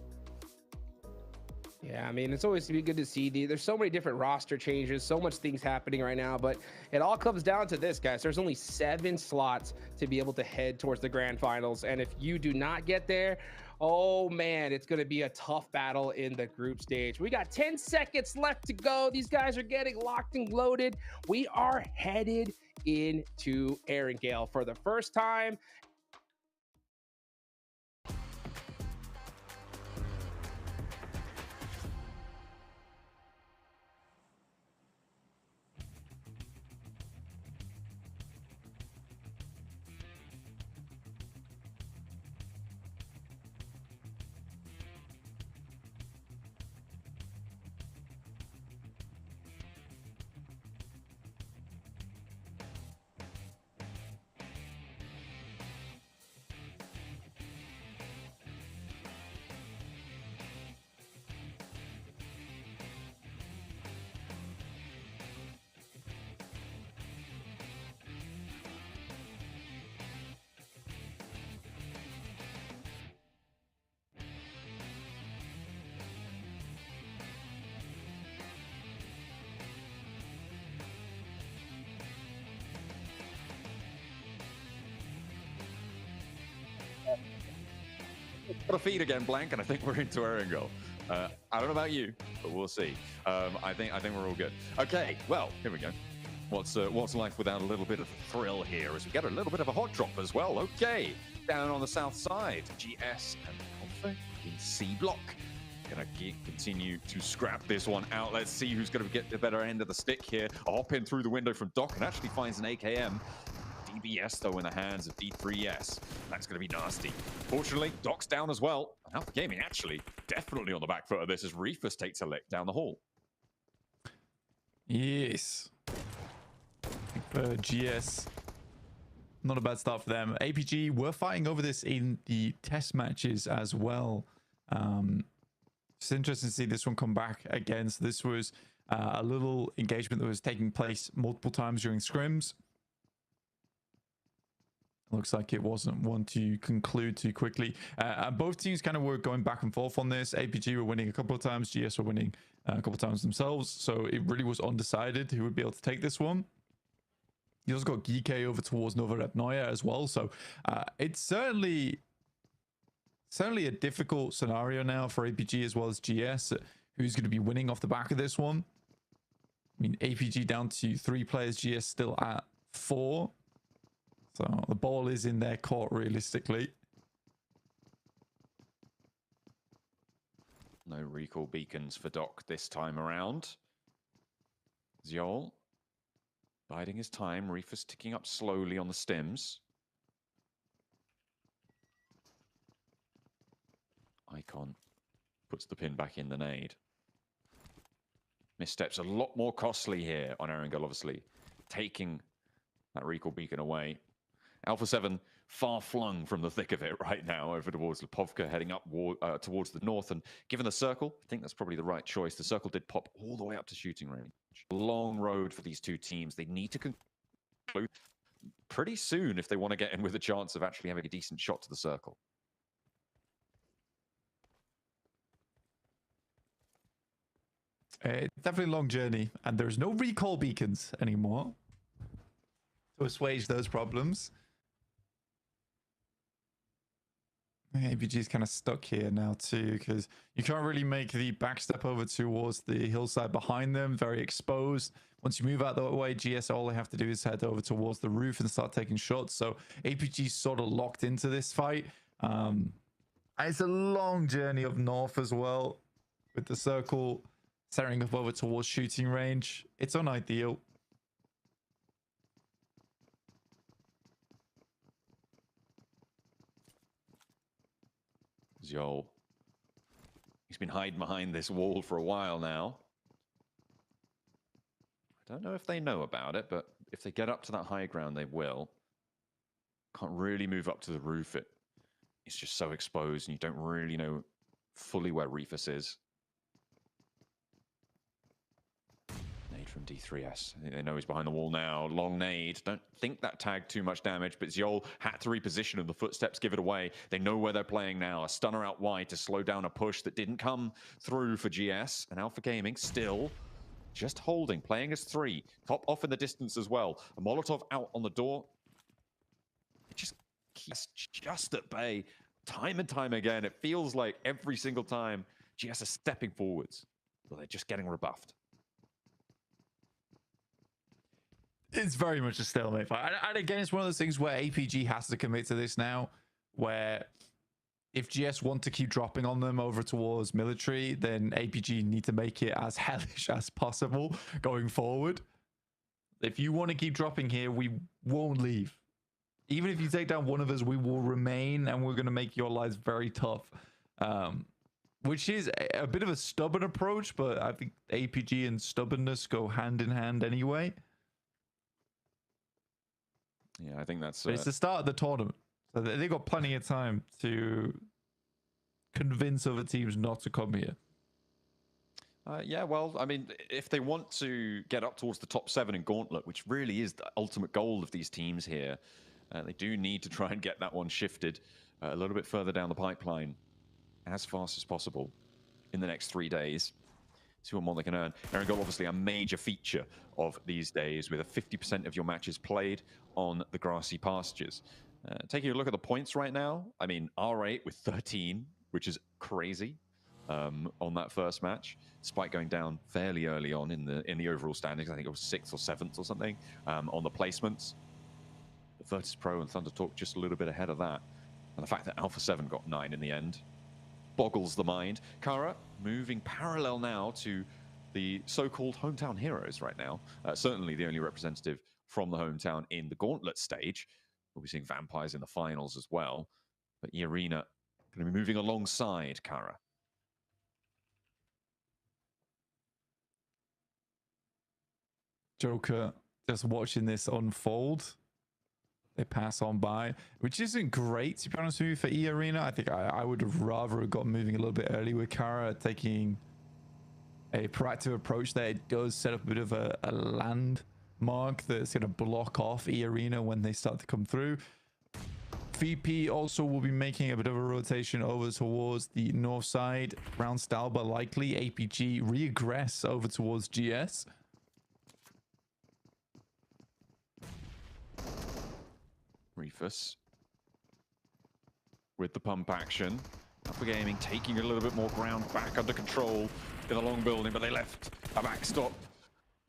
Yeah, I mean, it's always good to see. There's so many different roster changes, so much things happening right now, but it all comes down to this, guys. There's only 7 slots to be able to head towards the grand finals, and if you do not get there, oh man, it's going to be a tough battle in the group stage. We got 10 seconds left to go. These guys are getting locked and loaded. We are headed into Erangel for the first time. Got a feed again, Blank, and I think we're into Erangel. I don't know about you, but we'll see. I think we're all good. Okay, well, here we go. What's life without a little bit of thrill here as we get a little bit of a hot drop as well. Okay, down on the south side, GS and Alpha in C block. Gonna continue to scrap this one out. Let's see who's gonna get the better end of the stick here. A hop in through the window from Doc and actually finds an AKM. DBS though in the hands of D3S. That's gonna be nasty. Fortunately, Doc's down as well. And Alpha Gaming actually definitely on the back foot of this as Reefus takes a lick down the hall. Yes. For GS, not a bad start for them. APG were fighting over this in the test matches as well. It's interesting to see this one come back again. So this was a little engagement that was taking place multiple times during scrims. Looks like it wasn't one to conclude too quickly. Both teams kind of were going back and forth on this. APG were winning a couple of times. GS were winning a couple of times themselves. So it really was undecided who would be able to take this one. You also got Geek over towards Nova Repnoya as well. So it's certainly a difficult scenario now for APG as well as GS. Who's going to be winning off the back of this one? I mean, APG down to 3 players, GS still at 4. So the ball is in their court realistically. No recall beacons for Doc this time around. Zyol biding his time. Reefus ticking up slowly on the stims. Icon puts the pin back in the nade. Missteps a lot more costly here on Erangel, obviously. Taking that recall beacon away. Alpha 7 far flung from the thick of it right now over towards Lipovka, heading up towards the north. And given the circle, I think that's probably the right choice. The circle did pop all the way up to shooting range. Long road for these two teams. They need to conclude pretty soon if they want to get in with a chance of actually having a decent shot to the circle. It's definitely a long journey, and there's no recall beacons anymore to assuage those problems. APG is kind of stuck here now too, because you can't really make the backstep over towards the hillside behind them. Very exposed. Once you move out that way, GS, all they have to do is head over towards the roof and start taking shots. So APG's sort of locked into this fight. It's a long journey up north as well, with the circle setting up over towards shooting range. It's unideal. Zyol. He's been hiding behind this wall for a while now. I don't know if they know about it, but if they get up to that high ground, they will. Can't really move up to the roof. It's just so exposed, and you don't really know fully where Reefus is. Nade from D3S. I think they know he's behind the wall now. Long nade. Don't think that tagged too much damage, but Zyol had to reposition and the footsteps give it away. They know where they're playing now. A stunner out wide to slow down a push that didn't come through for GS. And Alpha Gaming still just holding, playing as 3. Top off in the distance as well. A Molotov out on the door. It just keeps just at bay time and time again. It feels like every single time GS is stepping forwards, but they're just getting rebuffed. It's very much a stalemate fight. And again, it's one of those things where APG has to commit to this now, where if GS want to keep dropping on them over towards military, then APG need to make it as hellish as possible going forward. If you want to keep dropping here, we won't leave. Even if you take down one of us, we will remain, and we're going to make your lives very tough. Which is a bit of a stubborn approach, but I think APG and stubbornness go hand in hand anyway. Yeah, I think that's... But it's the start of the tournament. So they've got plenty of time to convince other teams not to come here. Yeah, well, I mean, if they want to get up towards the top 7 in Gauntlet, which really is the ultimate goal of these teams here, they do need to try and get that one shifted a little bit further down the pipeline as fast as possible in the next 3 days. See what more they can earn. Erangel, obviously a major feature of these days, with a 50% of your matches played on the grassy pastures. Taking a look at the points right now, I mean, R8 with 13, which is crazy. on that first match, despite going down fairly early on in the overall standings. I think it was 6th or 7th or something on the placements. The Virtus Pro and Thunder Talk just a little bit ahead of that. And the fact that Alpha 7 got 9 in the end boggles the mind. Kara moving parallel now to the so-called hometown heroes right now. Certainly the only representative from the hometown in the Gauntlet stage. We'll be seeing Vampires in the finals as well. But E-Arena going to be moving alongside Kara. Joker just watching this unfold. They pass on by, which isn't great, to be honest with you, for E-Arena. I think I would have rather have got moving a little bit early with Kara, taking a proactive approach there. It does set up a bit of a landmark that's going to block off E-Arena when they start to come through. VP also will be making a bit of a rotation over towards the north side. Round Stalba likely. APG regress over towards GS. Reefus with the pump action. Alpha Gaming taking a little bit more ground back under control in the long building, but they left a backstop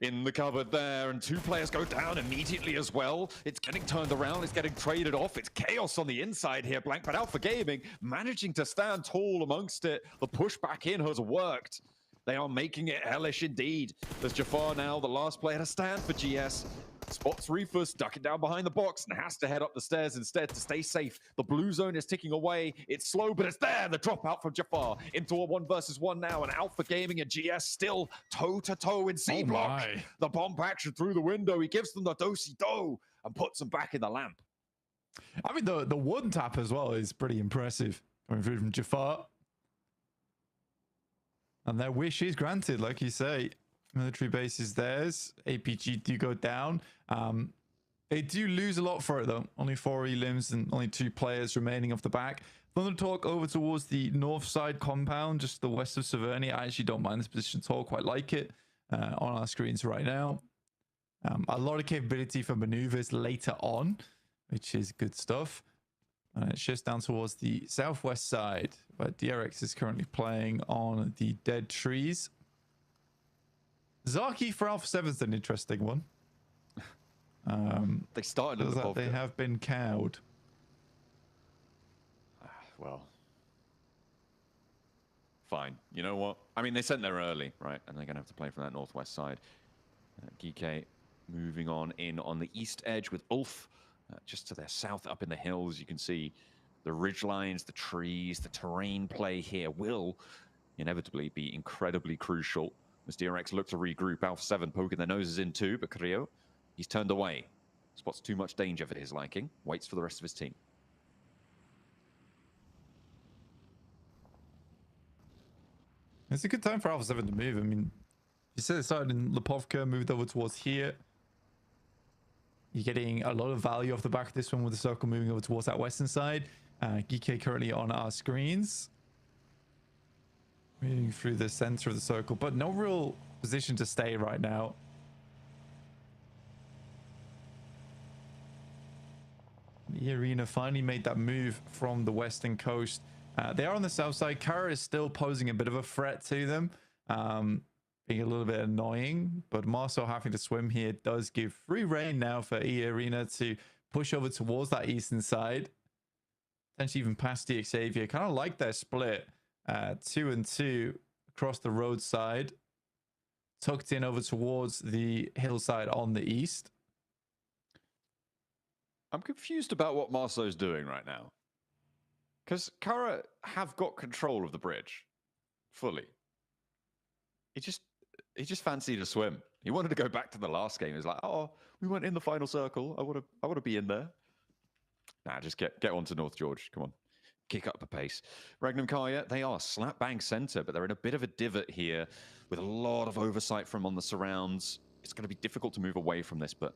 in the cupboard there, and 2 players go down immediately as well. It's getting turned around, it's getting traded off. It's chaos on the inside here, Blank, but Alpha Gaming managing to stand tall amongst it. The push back in has worked. They are making it hellish indeed. There's Jafar now, the last player to stand for GS. Spots Reefus, ducking down behind the box, and has to head up the stairs instead to stay safe. The blue zone is ticking away. It's slow, but it's there. The dropout from Jafar into a 1 versus 1 now, and Alpha Gaming and GS still toe-to-toe in C block. The bomb action through the window. He gives them the do-si-do and puts them back in the lamp. I mean, the one tap as well is pretty impressive. Coming through from Jafar. And their wish is granted, like you say. Military base is theirs. APG do go down. They do lose a lot for it, though. Only 4 elims and only 2 players remaining off the back. Thunder Talk over towards the north side compound, just the west of Severny. I actually don't mind this position at all. Quite like it on our screens right now. A lot of capability for maneuvers later on, which is good stuff. And it shifts down towards the southwest side, where DRX is currently playing on the dead trees. Zaki for Alpha 7's an interesting one. They started with the they have been cowed. Well, fine. You know what? I mean, they sent there early, right? And they're going to have to play from that northwest side. Gike moving on in on the east edge with Ulf. Just to their south up in the hills, you can see the ridge lines, the trees, the terrain play here will inevitably be incredibly crucial. As DRX look to regroup, Alpha 7 poking their noses in too, but Creo, he's turned away. Spots too much danger for his liking, waits for the rest of his team. It's a good time for Alpha 7 to move. I mean, you said it started in Lipovka, moved over towards here. You're getting a lot of value off the back of this one with the circle moving over towards that western side. Gike currently on our screens. Moving through the center of the circle, but no real position to stay right now. The Arena finally made that move from the western coast. They are on the south side. Kara is still posing a bit of a threat to them. Being a little bit annoying, but Marceau having to swim here does give free reign now for E-Arena to push over towards that eastern side. Potentially even past the Xavier. Kind of like their split. 2 and 2 across the roadside. Tucked in over towards the hillside on the east. I'm confused about what Marceau's doing right now. Because Kara have got control of the bridge. Fully. He just fancied a swim. He wanted to go back to the last game. He was like, oh, we went in the final circle. I want to be in there. Nah, just get on to North George. Come on. Kick up the pace. Regnum Kaya, they are slap bang center, but they're in a bit of a divot here with a lot of oversight from on the surrounds. It's going to be difficult to move away from this, but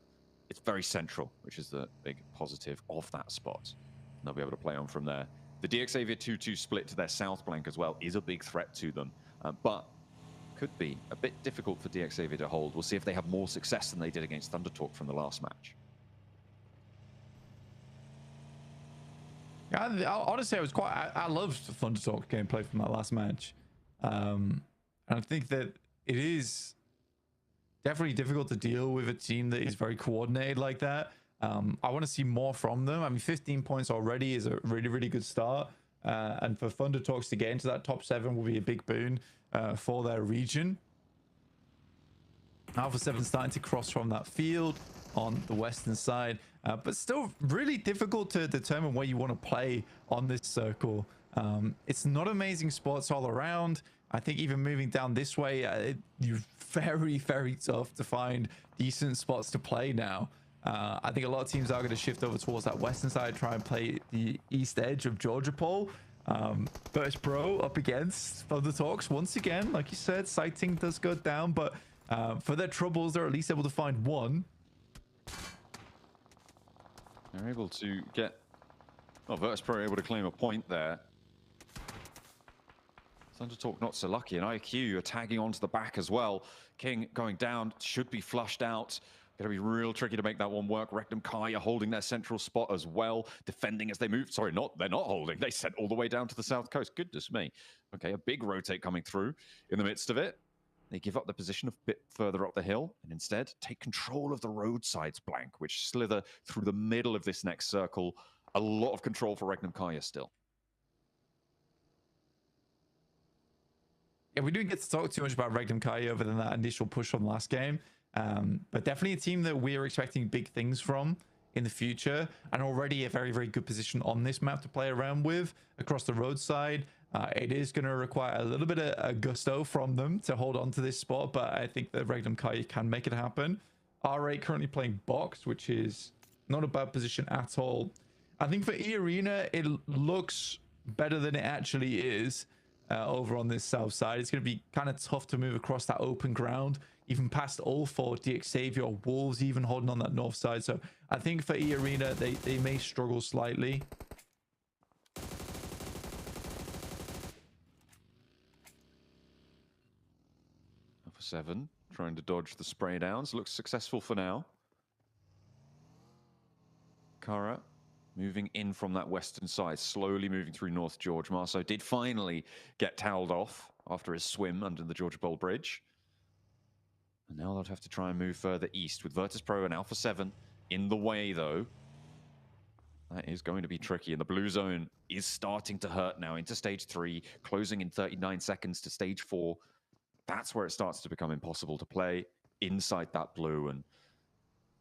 it's very central, which is the big positive of that spot. And they'll be able to play on from there. The DXavier 2-2 split to their south flank as well is a big threat to them, but could be a bit difficult for DXavier to hold. We'll see if they have more success than they did against Thunder Talk from the last match. Yeah, honestly, I loved Thunder Talk gameplay from that last match. And I think that it is definitely difficult to deal with a team that is very coordinated like that. I want to see more from them. I mean, 15 points already is a really, really good start. And for Thunder Talks to get into that top 7 will be a big boon for their region. Alpha 7 starting to cross from that field on the western side, but still really difficult to determine where you want to play on this circle. It's not amazing spots all around. I think even moving down this way, you're very, very tough to find decent spots to play now. I think a lot of teams are going to shift over towards that western side, try and play the east edge of Georgia Pole. Burst Pro up against Thunder Talks once again. Like you said, sighting does go down, but for their troubles, they're at least able to find one. They're able to get... Well, Virtus Pro able to claim a point there. Thunder Talk not so lucky, and IQ are tagging onto the back as well. King going down, should be flushed out. Going to be real tricky to make that one work. Rectum Kaya holding their central spot as well, defending as they move. Sorry, they're not holding. They sent all the way down to the south coast. Goodness me. Okay, a big rotate coming through in the midst of it. They give up the position a bit further up the hill and instead take control of the roadsides blank, which slither through the middle of this next circle. A lot of control for Regnum Kaya still. Yeah, we didn't get to talk too much about Regnum Kaya other than that initial push from last game. But definitely a team that we're expecting big things from in the future, and already a very, very good position on this map to play around with across the roadside. It is going to require a little bit of gusto from them to hold on to this spot, but I think that Regnum Kaya can make it happen. R8 currently playing box, which is not a bad position at all. I think for E Arena, it looks better than it actually is. Over on this south side, it's going to be kind of tough to move across that open ground, even past all four DX Xavier, Wolves even holding on that north side. So I think for E Arena, they may struggle slightly. Alpha 7 trying to dodge the spray downs. Looks successful for now. Kara moving in from that western side, slowly moving through North George. Marceau did finally get toweled off after his swim under the Georgia Bowl Bridge. And now they'll have to try and move further east with Virtus Pro and Alpha 7 in the way, though. That is going to be tricky, and the blue zone is starting to hurt now into stage 3, closing in 39 seconds to stage 4. That's where it starts to become impossible to play inside that blue, and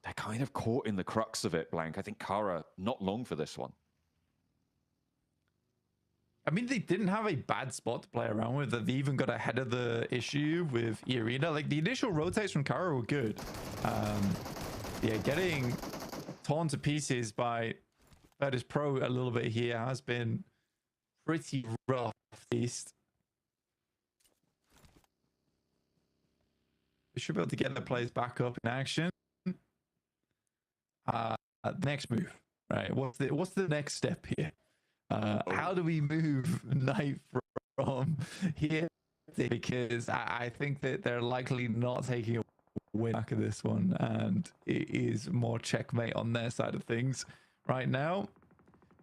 they're kind of caught in the crux of it, Blank. I think Kara not long for this one. I mean, they didn't have a bad spot to play around with. They even got ahead of the issue with E Arena. Like, the initial rotates from Kara were good. Yeah, getting torn to pieces by Virtus Pro a little bit here has been pretty rough, at least. We should be able to get the players back up in action. Next move, right? What's the next step here? How do we move Knight from here? Because I think that they're likely not taking a win back of this one, and it is more checkmate on their side of things right now.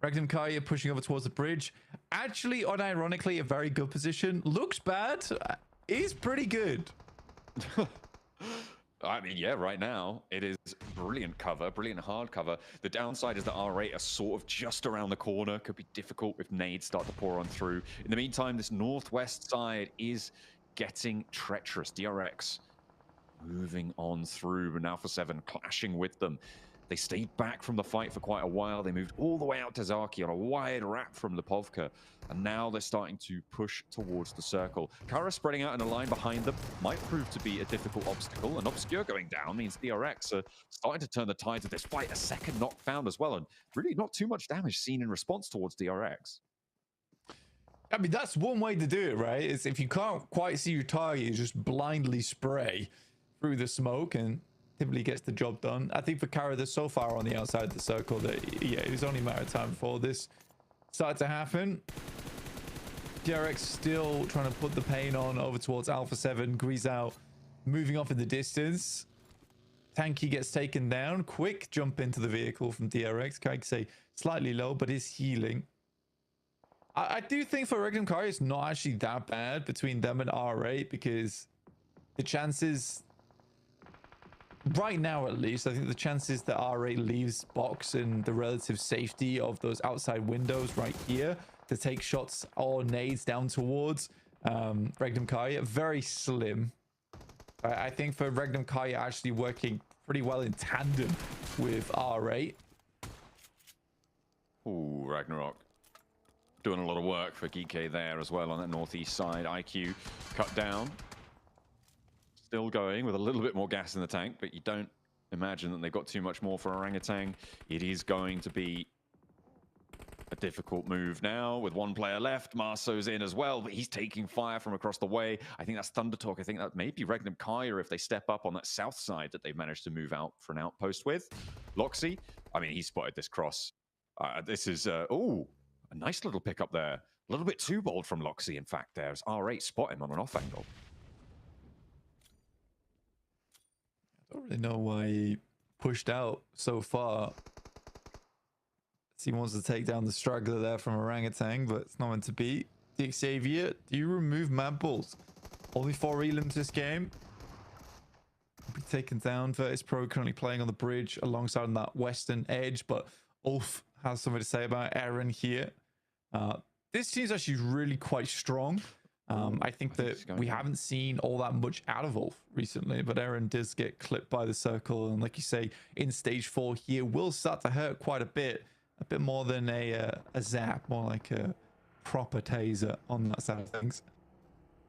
Regnum Kaya pushing over towards the bridge. Actually, unironically, a very good position. Looks bad. Is pretty good. I mean, yeah, right now it is brilliant cover, brilliant hard cover. The downside is that R8 are sort of just around the corner. Could be difficult if nades start to pour on through. In the meantime, this northwest side is getting treacherous. DRX moving on through, and Alpha 7 clashing with them. They stayed back from the fight for quite a while. They moved all the way out to Zaki on a wide wrap from Lipovka. And now they're starting to push towards the circle. Kara spreading out in a line behind them might prove to be a difficult obstacle. And Obscure going down means DRX are starting to turn the tides of this fight. A second knock found as well. And really not too much damage seen in response towards DRX. I mean, that's one way to do it, right? Is if you can't quite see your target, you just blindly spray through the smoke and typically gets the job done. I think for Kara, they're so far on the outside of the circle that, yeah, it was only a matter of time before this started to happen. DRX still trying to put the pain on over towards Alpha 7. Grease out, moving off in the distance. Tanky gets taken down. Quick jump into the vehicle from DRX. Can I say slightly low, but is healing. I do think for Regnum Kari, it's not actually that bad between them and R8 because the chances, right now at least, I think the chances that R8 leaves box in the relative safety of those outside windows right here to take shots or nades down towards Regnum Kari are very slim. I think for Regnum Kari actually working pretty well in tandem with R8. Ooh, Ragnarok. Doing a lot of work for Geeky there as well on that northeast side. IQ cut down. Still going with a little bit more gas in the tank, but you don't imagine that they've got too much more for Orangutan. It is going to be a difficult move now with one player left. Marso's in as well, but he's taking fire from across the way. I think that's Thunder Talk. I think that may be Regnum Kaya if they step up on that south side that they've managed to move out for an outpost with. Loxy, I mean, he spotted this cross. This is, oh, a nice little pickup there. A little bit too bold from Loxy, in fact, there as R8 spot him on an off angle. I don't really know why he pushed out so far. He wants to take down the straggler there from Orangutan, but it's not meant to be. The Xavier, do you remove mad balls? Only 4 elims this game. Be taken down. Virtus Pro currently playing on the bridge alongside on that western edge, but Ulf has something to say about Aaron here. This team's actually really quite strong. I think that we haven't seen all that much out of Ulf recently, but Aaron does get clipped by the circle. And like you say, in stage 4 here will start to hurt quite a bit more than a zap, more like a proper taser on that side of things.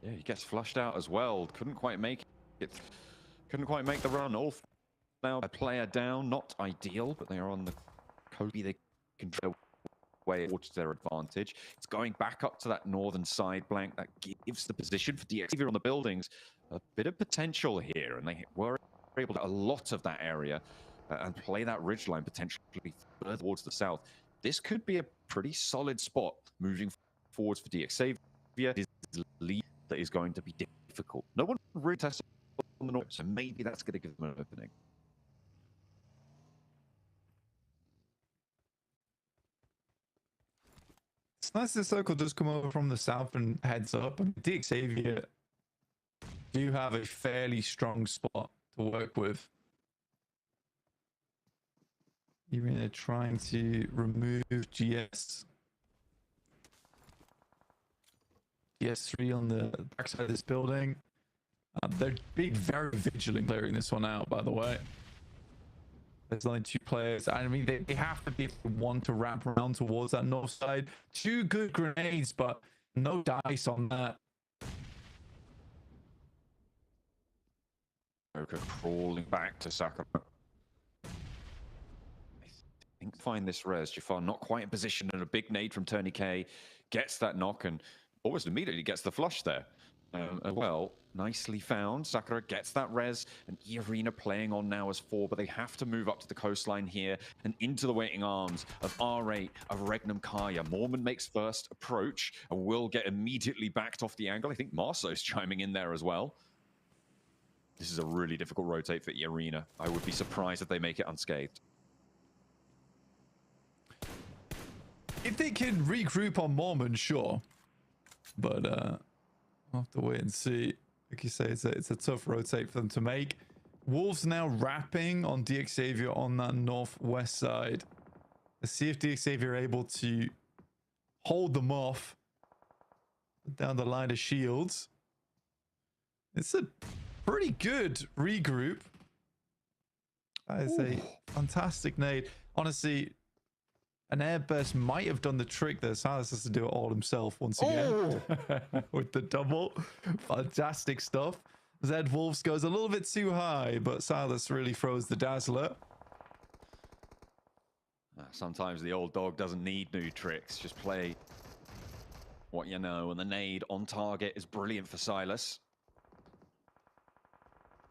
Yeah, he gets flushed out as well. Couldn't quite make it. Couldn't quite make the run. Ulf now a player down. Not ideal, but they are on the Kobe. They can go way towards their advantage. It's going back up to that northern side blank. That gives the position for DX on the buildings a bit of potential here, and they were able to a lot of that area and play that ridgeline potentially further towards the south. This could be a pretty solid spot moving forwards for DX Xavier. It is lead that is going to be difficult. No one really tested on the north, so maybe that's going to give them an opening. It's nice the circle does come over from the south and heads up. And DX Xavier do have a fairly strong spot to work with. Even they're trying to remove GS3 on the backside of this building. They're being very vigilant clearing this one out, by the way. There's only 2 players. I mean, they have to be if they want to wrap around towards that north side. 2 good grenades, but no dice on that. Joker crawling back to Sakura. I think find this res. Jafar not quite in position, and a big nade from Tony K gets that knock and almost immediately gets the flush there. Well, nicely found. Sakura gets that res, and E-Arena playing on now as 4, but they have to move up to the coastline here and into the waiting arms of R8, of Regnum Kaya. Mormon makes first approach and will get immediately backed off the angle. I think Marso's chiming in there as well. This is a really difficult rotate for E-Arena. I would be surprised if they make it unscathed. If they can regroup on Mormon, sure. But I'll have to wait and see. Like you say, it's a tough rotate for them to make. Wolves now wrapping on DX Xavier on that northwest side. Let's see if DX Xavier are able to hold them off down the line of shields. It's a pretty good regroup. That is a fantastic nade. Honestly, an airburst might have done the trick there. Silas has to do it all himself once again. With the double. Fantastic stuff. Zed Wolves goes a little bit too high, but Silas really throws the dazzler. Sometimes the old dog doesn't need new tricks. Just play what you know. And the nade on target is brilliant for Silas.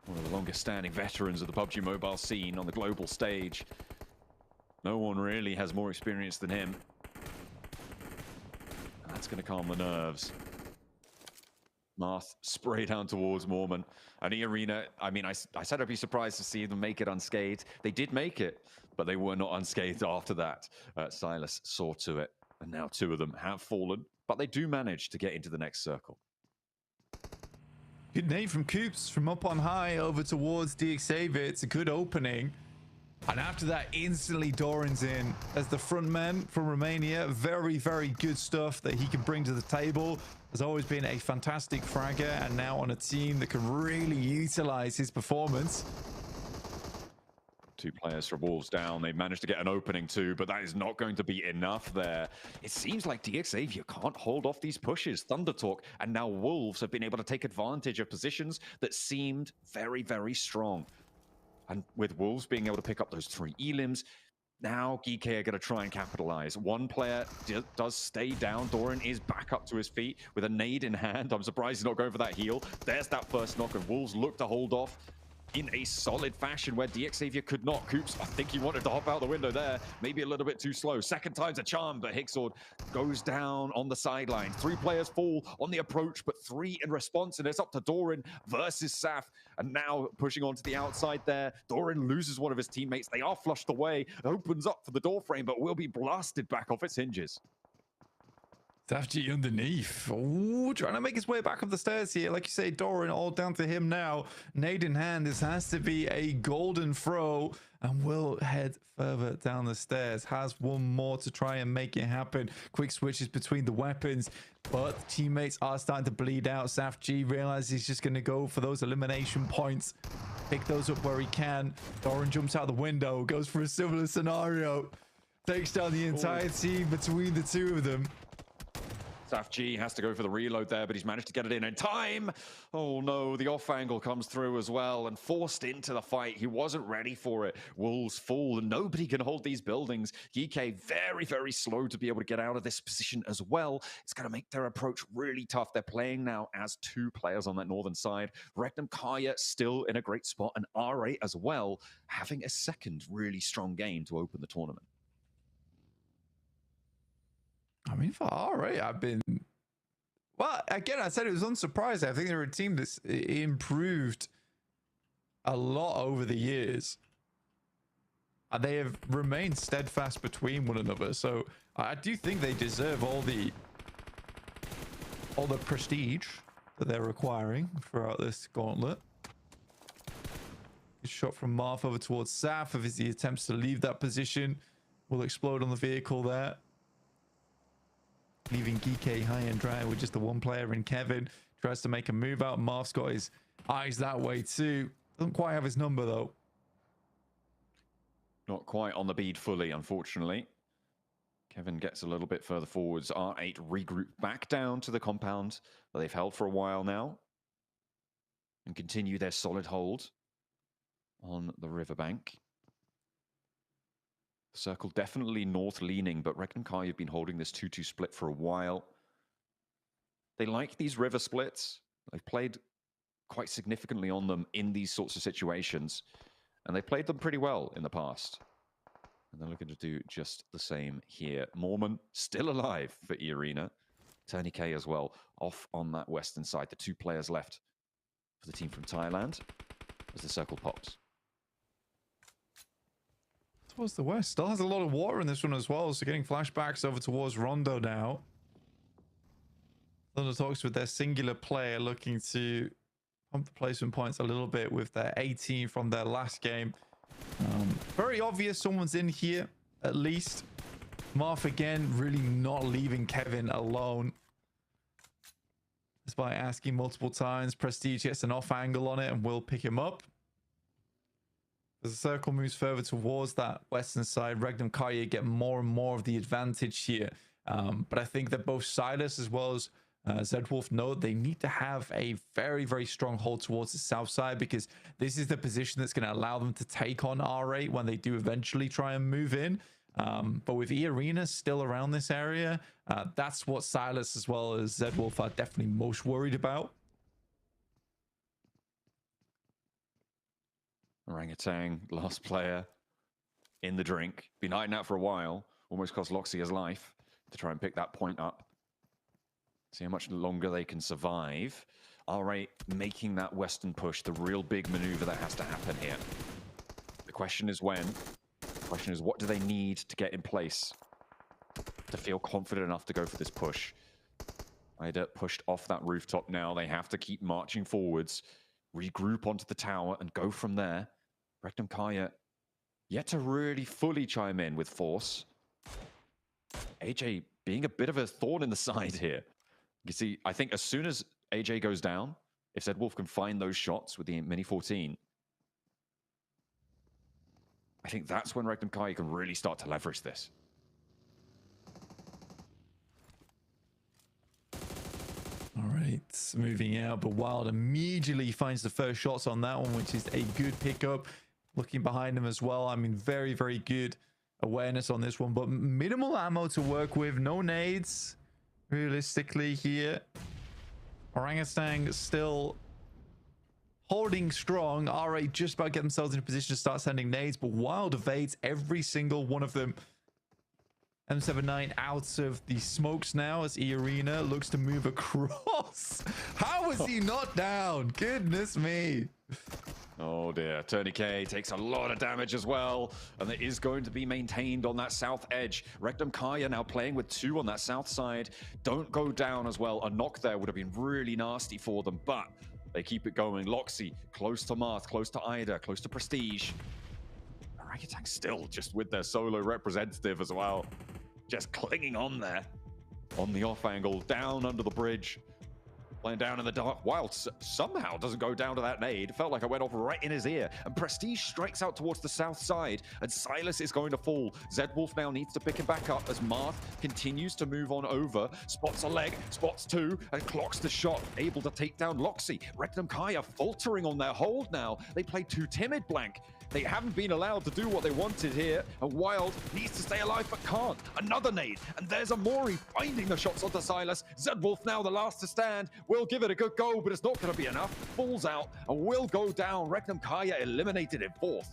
One of the longest standing veterans of the PUBG Mobile scene on the global stage. No one really has more experience than him. That's going to calm the nerves. Marth spray down towards Mormon. And E-Arena, I mean, I said I'd be surprised to see them make it unscathed. They did make it, but they were not unscathed after that. Silas saw to it. And now 2 of them have fallen, but they do manage to get into the next circle. Good nade from Coops from up on high over towards DXAV. It's a good opening. And after that, instantly Doran's in as the front man from Romania. Very, very good stuff that he can bring to the table. Has always been a fantastic fragger, and now on a team that can really utilize his performance. 2 players from Wolves down. They managed to get an opening too, but that is not going to be enough there. It seems like DXAV can't hold off these pushes. Thunder Talk and now Wolves have been able to take advantage of positions that seemed very, very strong. And with Wolves being able to pick up those 3 elims, now GK are going to try and capitalize. 1 player does stay down. Doran is back up to his feet with a nade in hand. I'm surprised he's not going for that heal. There's that first knock, and Wolves look to hold off in a solid fashion where DXAV could not. Coops, I think he wanted to hop out the window there. Maybe a little bit too slow. Second time's a charm, but Hicksord goes down on the sideline. 3 players fall on the approach, but 3 in response, and it's up to Doran versus Saf. And now pushing onto the outside there. Doran loses one of his teammates. They are flushed away. It opens up for the door frame, but will be blasted back off its hinges. Safji underneath. Oh, trying to make his way back up the stairs here. Like you say, Doran, all down to him now. Nade in hand. This has to be a golden throw. And will head further down the stairs. Has 1 more to try and make it happen. Quick switches between the weapons. But teammates are starting to bleed out. Safji realizes he's just going to go for those elimination points. Pick those up where he can. Doran jumps out the window. Goes for a similar scenario. Takes down the entire team between the 2 of them. Saf G has to go for the reload there, but he's managed to get it in time. Oh no, the off angle comes through as well and forced into the fight. He wasn't ready for it. Wolves fall and nobody can hold these buildings. GK very, very slow to be able to get out of this position as well. It's going to make their approach really tough. They're playing now as 2 players on that northern side. Regnum Kaya still in a great spot, and RA as well, having a second really strong game to open the tournament. I mean, for RA, I've been... Well, again, I said it was unsurprising. I think they're a team that's improved a lot over the years. And they have remained steadfast between one another. So I do think they deserve all the prestige that they're requiring throughout this gauntlet. Good shot from Marth over towards Saf as he attempts to leave that position. Will explode on the vehicle there, leaving GK high and dry with just the 1 player in Kevin. Tries to make a move out. Marth's got his eyes that way too. Doesn't quite have his number though. Not quite on the bead fully, unfortunately. Kevin gets a little bit further forwards. R8 regroup back down to the compound that they've held for a while now and continue their solid hold on the riverbank. Circle definitely north leaning, but Regnum Kai have been holding this 2-2 split for a while. They like these river splits. They've played quite significantly on them in these sorts of situations, and they played them pretty well in the past. And they're looking to do just the same here. Mormon still alive for E-Arena. Tony K as well, off on that western side. The 2 players left for the team from Thailand as the circle pops. Towards the west. Still has a lot of water in this one as well, so getting flashbacks over towards Rondo now. Thunder talks with their singular player looking to pump the placement points a little bit with their 18 from their last game. Very obvious someone's in here, at least. Marth again, really not leaving Kevin alone. Despite asking multiple times, Prestige gets an off angle on it and will pick him up. As the circle moves further towards that western side, Regnum Kaya get more and more of the advantage here. But I think that both Silas as well as Zedwolf know they need to have a very, very strong hold towards the south side, because this is the position that's going to allow them to take on R8 when they do eventually try and move in. But with E-Arena still around this area, that's what Silas as well as Zedwolf are definitely most worried about. Orangutan, last player in the drink. Been hiding out for a while. Almost cost Loxy his life to try and pick that point up. See how much longer they can survive. R8 making that western push, the real big maneuver that has to happen here. The question is when. The question is what do they need to get in place? to feel confident enough to go for this push. Ida pushed off that rooftop now. They have to keep marching forwards, regroup onto the tower, and go from there. Rectum Kaya yet to really fully chime in with force. AJ being a bit of a thorn in the side here. You see, I think as soon as AJ goes down, if Zed Wolf can find those shots with the Mini 14, I think that's when Rectum Kaya can really start to leverage this. All right, moving out, but Wild immediately finds the first shots on that one, which is a good pickup. Looking behind him as well. I mean, very, very good awareness on this one, but minimal ammo to work with. No nades, realistically, here. Orangutan still holding strong. RA just about get themselves in a position to start sending nades, but Wild evades every single one of them. M79 out of the smokes now as E-Arena looks to move across. How is he not down? Goodness me. Oh dear, Tony K takes a lot of damage as well, and it is going to be maintained on that south edge. Rectum Kaya now playing with 2 on that south side. Don't go down as well. A knock there would have been really nasty for them, but they keep it going. Loxy, close to Marth, close to Ida, close to Prestige. Orangutan still just with their solo representative as well. Just clinging on there. On the off angle, down under the bridge. Playing down in the dark. Wild somehow doesn't go down to that nade. It felt like I went off right in his ear. And Prestige strikes out towards the south side. And Silas is going to fall. Zed Wolf now needs to pick him back up as Marth continues to move on over. Spots a leg, spots 2, and clocks the shot. Able to take down Loxy. Rectum Kaya faltering on their hold now. They play too timid, Blank. They haven't been allowed to do what they wanted here. And Wild needs to stay alive, but can't. Another nade. And there's Amori finding the shots onto Silas. Zed Wolf now the last to stand. Will give it a good go, but it's not going to be enough. Falls out and will go down. Rectum Kaya eliminated in 4th.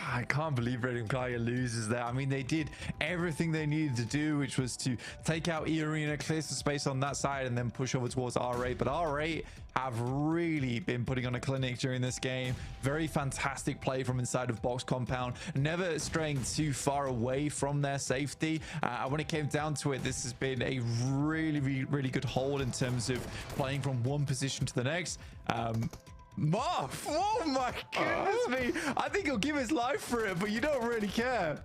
I can't believe Rectum Kaya loses there. I mean, they did everything they needed to do, which was to take out E-Arena, clear some space on that side, and then push over towards R8. But R8 have really been putting on a clinic during this game. Very fantastic play from inside of box compound, never straying too far away from their safety. When it came down to it, this has been a really good hold in terms of playing from one position to the next. Marth, oh my goodness me. I think he'll give his life for it, but you don't really care.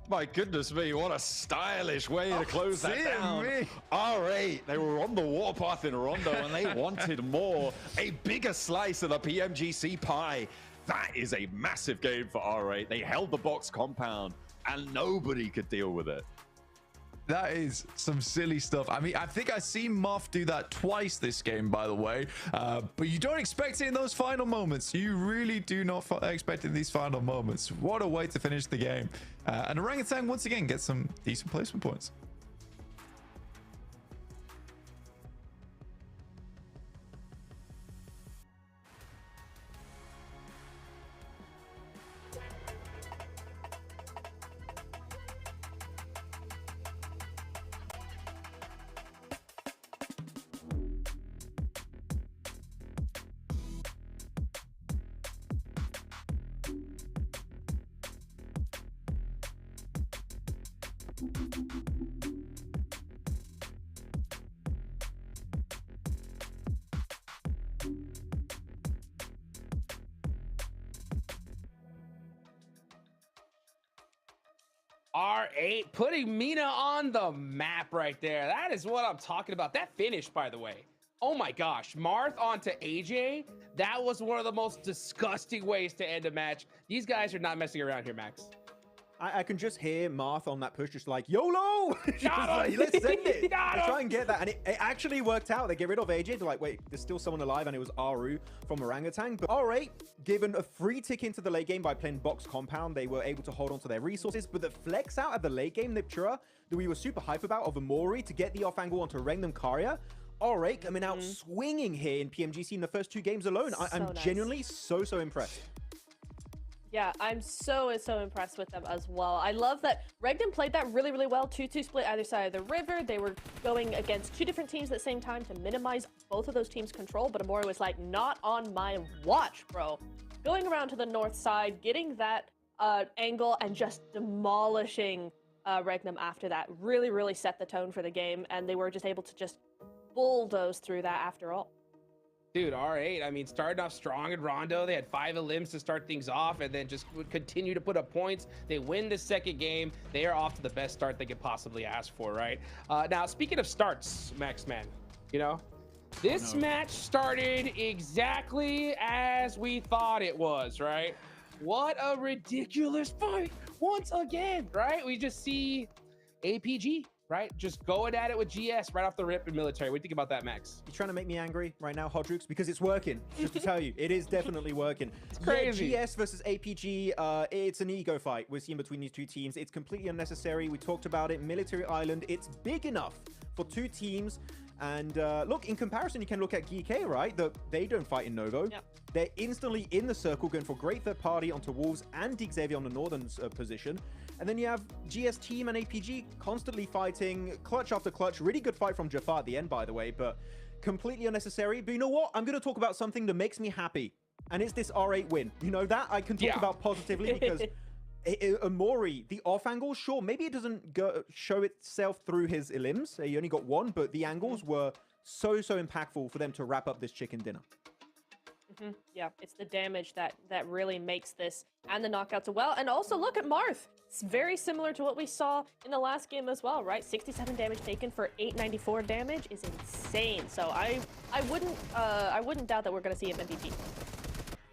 My goodness me, what a stylish way to close that down. R8, they were on the warpath in Rondo and they wanted more. A bigger slice of the Pmgc pie. That is a massive game for R8. They held the box compound and nobody could deal with it. That is some silly stuff. I mean, I think I've seen Marth do that twice this game, by the way. But you don't expect it in those final moments. You really do not expect it in these final moments. What a way to finish the game. And Orangutan, once again, gets some decent placement points. R8 putting Mina on the map right there. That is what I'm talking about. That finish, by the way. Oh my gosh. Marth onto AJ. That was one of the most disgusting ways to end a match. These guys are not messing around here, Max. I can just hear Marth on that push just like, YOLO! Just like, let's send it. Let's try and get that. And it actually worked out. They get rid of AJ. They're like, wait, there's still someone alive. And it was Aru from Orangutan. But R8, given a free tick into the late game by playing box compound, they were able to hold on to their resources. But the flex out at the late game, Niptura, that we were super hype about of Amori to get the off angle onto Rengnam Karya. R8 coming out swinging here in Pmgc in the first 2 games alone. I'm nice. Genuinely so impressed. Yeah, I'm so impressed with them as well. I love that Rengnam played that really well. 2-2 split either side of the river. They were going against 2 different teams at the same time to minimize both of those teams' control, but Amori was like, not on my watch, bro. Going around to the north side, getting that angle and just demolishing Regnum after that. Really set the tone for the game, and they were just able to just bulldoze through that after all. Dude, R8, I mean, starting off strong in Rondo. They had 5 elims to start things off and then just would continue to put up points. They win the second game. They are off to the best start they could possibly ask for, right? Now, speaking of starts, Max Man, you know, this match started exactly as we thought it was, right? What a ridiculous fight once again, right? We just see APG, right? Just going at it with GS right off the rip in military. What do you think about that, Max? You're trying to make me angry right now, Hodrux, because it's working. Just to tell you, it is definitely working. It's crazy. Yeah, GS versus APG, it's an ego fight we're seeing between these two teams. It's completely unnecessary. We talked about it. Military Island, it's big enough for two teams. And look, in comparison, you can look at GK, right? They don't fight in Novo. Yep. They're instantly in the circle, going for great third party onto Wolves and Xavier on the northern position. And then you have GS team and APG constantly fighting, clutch after clutch. Really good fight from Jafar at the end, by the way, but completely unnecessary. But you know what? I'm going to talk about something that makes me happy. And it's this R8 win. You know that? I can talk about positively because Amori, the off angle, sure, maybe it doesn't show itself through his elims. He only got one, but the angles were so impactful for them to wrap up this chicken dinner. Yeah, it's the damage that really makes this, and the knockouts as well. And also look at Marth. It's very similar to what we saw in the last game as well, right? 67 damage taken for 894 damage is insane. So I wouldn't doubt that we're going to see him MVP.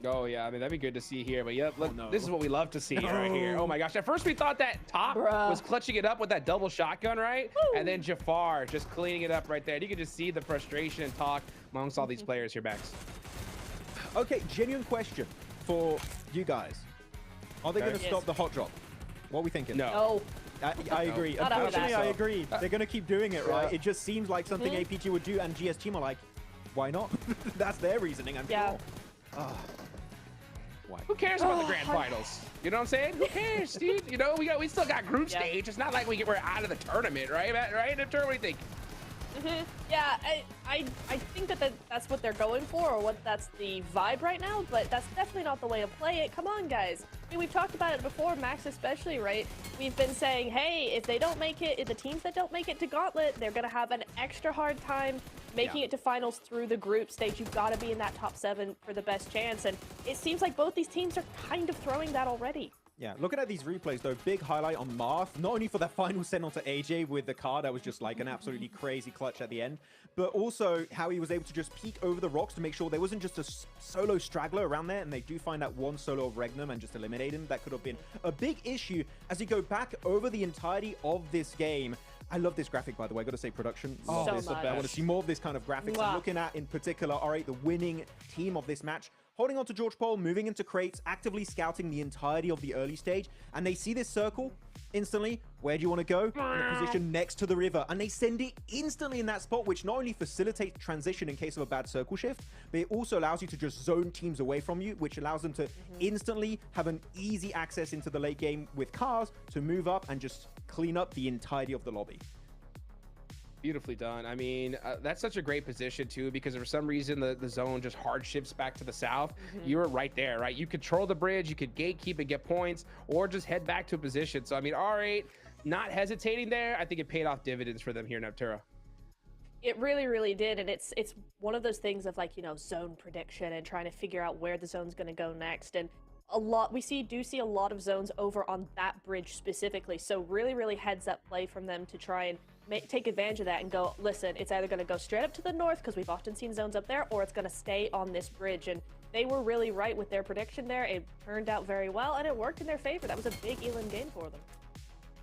Oh, yeah. I mean, that'd be good to see here. But, yep, look, this is what we love to see right here. Oh, my gosh. At first, we thought that Top was clutching it up with that double shotgun, right? Woo. And then Jafar just cleaning it up right there. And you can just see the frustration and talk amongst all these players here, Max. Okay, genuine question for you guys. Are they going to stop the hot drop? What are we thinking? No. I agree. Unfortunately, I agree. They're going to keep doing it, right? It just seems like something APG would do, and GS team are like, why not? That's their reasoning, I'm sure. Why? Who cares about the grand finals? You know what I'm saying? Who cares, dude? You know, we still got group stage. It's not like we're out of the tournament, right? Right? What do you think? Yeah, I think that's what they're going for, or what that's the vibe right now, but that's definitely not the way to play it. Come on, guys. I mean, we've talked about it before, Max especially, right? We've been saying, hey, if they don't make it, if the teams that don't make it to Gauntlet, they're going to have an extra hard time making it to finals through the group stage. You've got to be in that top 7 for the best chance, and it seems like both these teams are kind of throwing that already. Yeah, looking at these replays, though, big highlight on Marth, not only for that final send onto AJ with the car that was just like an absolutely crazy clutch at the end, but also how he was able to just peek over the rocks to make sure there wasn't just a solo straggler around there, and they do find that one solo of Regnum and just eliminate him. That could have been a big issue as you go back over the entirety of this game. I love this graphic, by the way. I got to say, production. I want to see more of this kind of graphics. I'm looking at, in particular, R8, the winning team of this match, holding on to George Paul, moving into crates, actively scouting the entirety of the early stage, and they see this circle instantly. Where do you want to go? In a position next to the river, and they send it instantly in that spot, which not only facilitates transition in case of a bad circle shift, but it also allows you to just zone teams away from you, which allows them to instantly have an easy access into the late game with cars to move up and just clean up the entirety of the lobby. Beautifully done. I mean, that's such a great position too, because for some reason the zone just hard shifts back to the south. You were right there, right? You control the bridge, you could gatekeep and get points, or just head back to a position. So I mean, R8 not hesitating there. I think it paid off dividends for them here in Aptera. It really did, and it's one of those things of, like, you know, zone prediction and trying to figure out where the zone's going to go next. And we do see a lot of zones over on that bridge specifically. So really heads up play from them to try and take advantage of that and go, listen, it's either going to go straight up to the north, because we've often seen zones up there, or it's going to stay on this bridge. And they were really right with their prediction there. It turned out very well, and it worked in their favor. That was a big Elam game for them.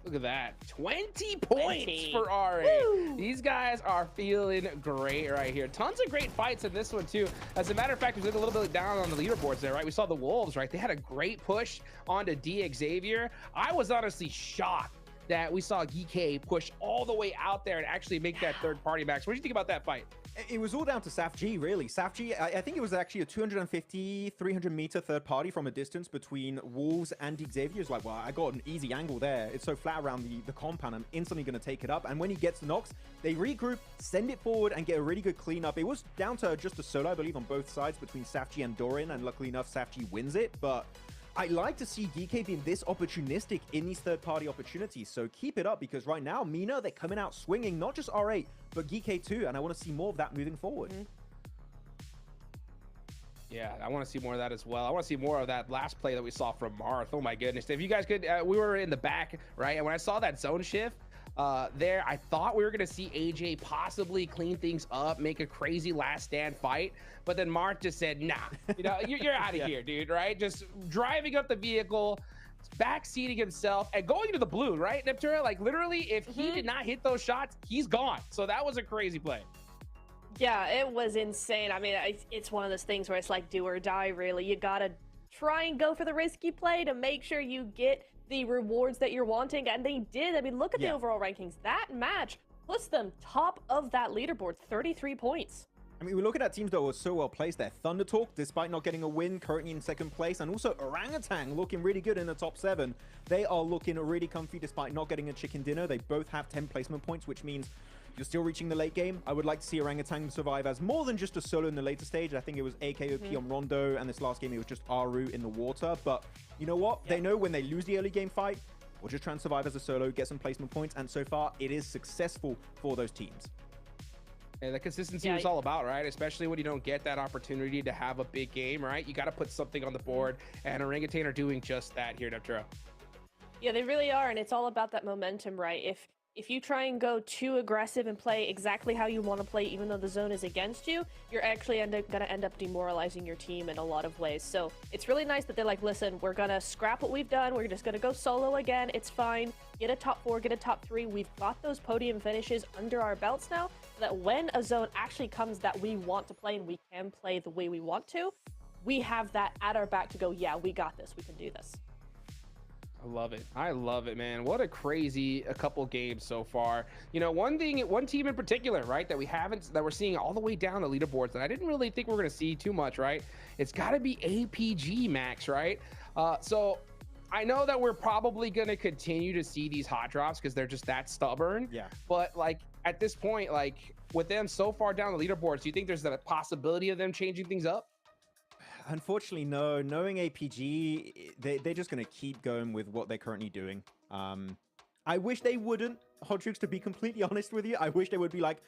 Look at that. 20 points for R8. Woo! These guys are feeling great right here. Tons of great fights in this one, too. As a matter of fact, we look a little bit down on the leaderboards there, right? We saw the Wolves, right? They had a great push onto D Xavier. I was honestly shocked that we saw GK push all the way out there and actually make that third party, Max. What do you think about that fight? It was all down to SafG, really. SafG, I think it was actually a 250, 300 meter third party from a distance between Wolves and Xavier. It's like, well, I got an easy angle there. It's so flat around the compound, I'm instantly going to take it up. And when he gets the knocks, they regroup, send it forward, and get a really good cleanup. It was down to just a solo, I believe, on both sides between SafG and Doran, and luckily enough, SafG wins it. But I like to see DK being this opportunistic in these third-party opportunities, so keep it up, because right now, Mina, they're coming out swinging, not just R8, but DK too, and I want to see more of that moving forward. Yeah, I want to see more of that as well. I want to see more of that last play that we saw from Marth. Oh my goodness. If you guys could, we were in the back, right? And when I saw that zone shift there, I thought we were going to see AJ possibly clean things up, make a crazy last stand fight. But then Marth just said, nah, you know, you're out of here, dude, right? Just driving up the vehicle, backseating himself and going to the blue, right, Neptura? Like literally, if he did not hit those shots, he's gone. So that was a crazy play. Yeah, it was insane. I mean, it's one of those things where it's like do or die, really. You gotta try and go for the risky play to make sure you get the rewards that you're wanting, and they did. I mean, look at the overall rankings. That match puts them top of that leaderboard, 33 points. I mean, we look at that teams that were so well placed there. Thunder Talk, despite not getting a win, currently in second place, and also Orangutan looking really good in the top 7. They are looking really comfy despite not getting a chicken dinner. They both have 10 placement points, which means you're still reaching the late game. I would like to see Orangutan survive as more than just a solo in the later stage. I think it was AKOP on Rondo, and this last game it was just Aru in the water. But you know what? They know when they lose the early game fight, we'll just try and survive as a solo, get some placement points, and so far it is successful for those teams. And the consistency is all about, right? Especially when you don't get that opportunity to have a big game, right? You got to put something on the board, and Orangutan are doing just that here, Neptura. Yeah, they really are, and it's all about that momentum, right? If you try and go too aggressive and play exactly how you want to play, even though the zone is against you, you're actually going to end up demoralizing your team in a lot of ways. So it's really nice that they're like, listen, we're going to scrap what we've done. We're just going to go solo again. It's fine. Get a top 4, get a top 3. We've got those podium finishes under our belts now, so that when a zone actually comes that we want to play and we can play the way we want to, we have that at our back to go, yeah, we got this. We can do this. I love it. I love it, man. What a crazy couple games so far. You know, one team in particular, right, that we're seeing all the way down the leaderboards that I didn't really think we're going to see too much, right? It's got to be APG Max, right? So I know that we're probably going to continue to see these hot drops because they're just that stubborn. Yeah. But like at this point, like with them so far down the leaderboards, do you think there's a possibility of them changing things up? Unfortunately, no. Knowing APG, they're just going to keep going with what they're currently doing. I wish they wouldn't, Hodrix, to be completely honest with you. I wish they would be like,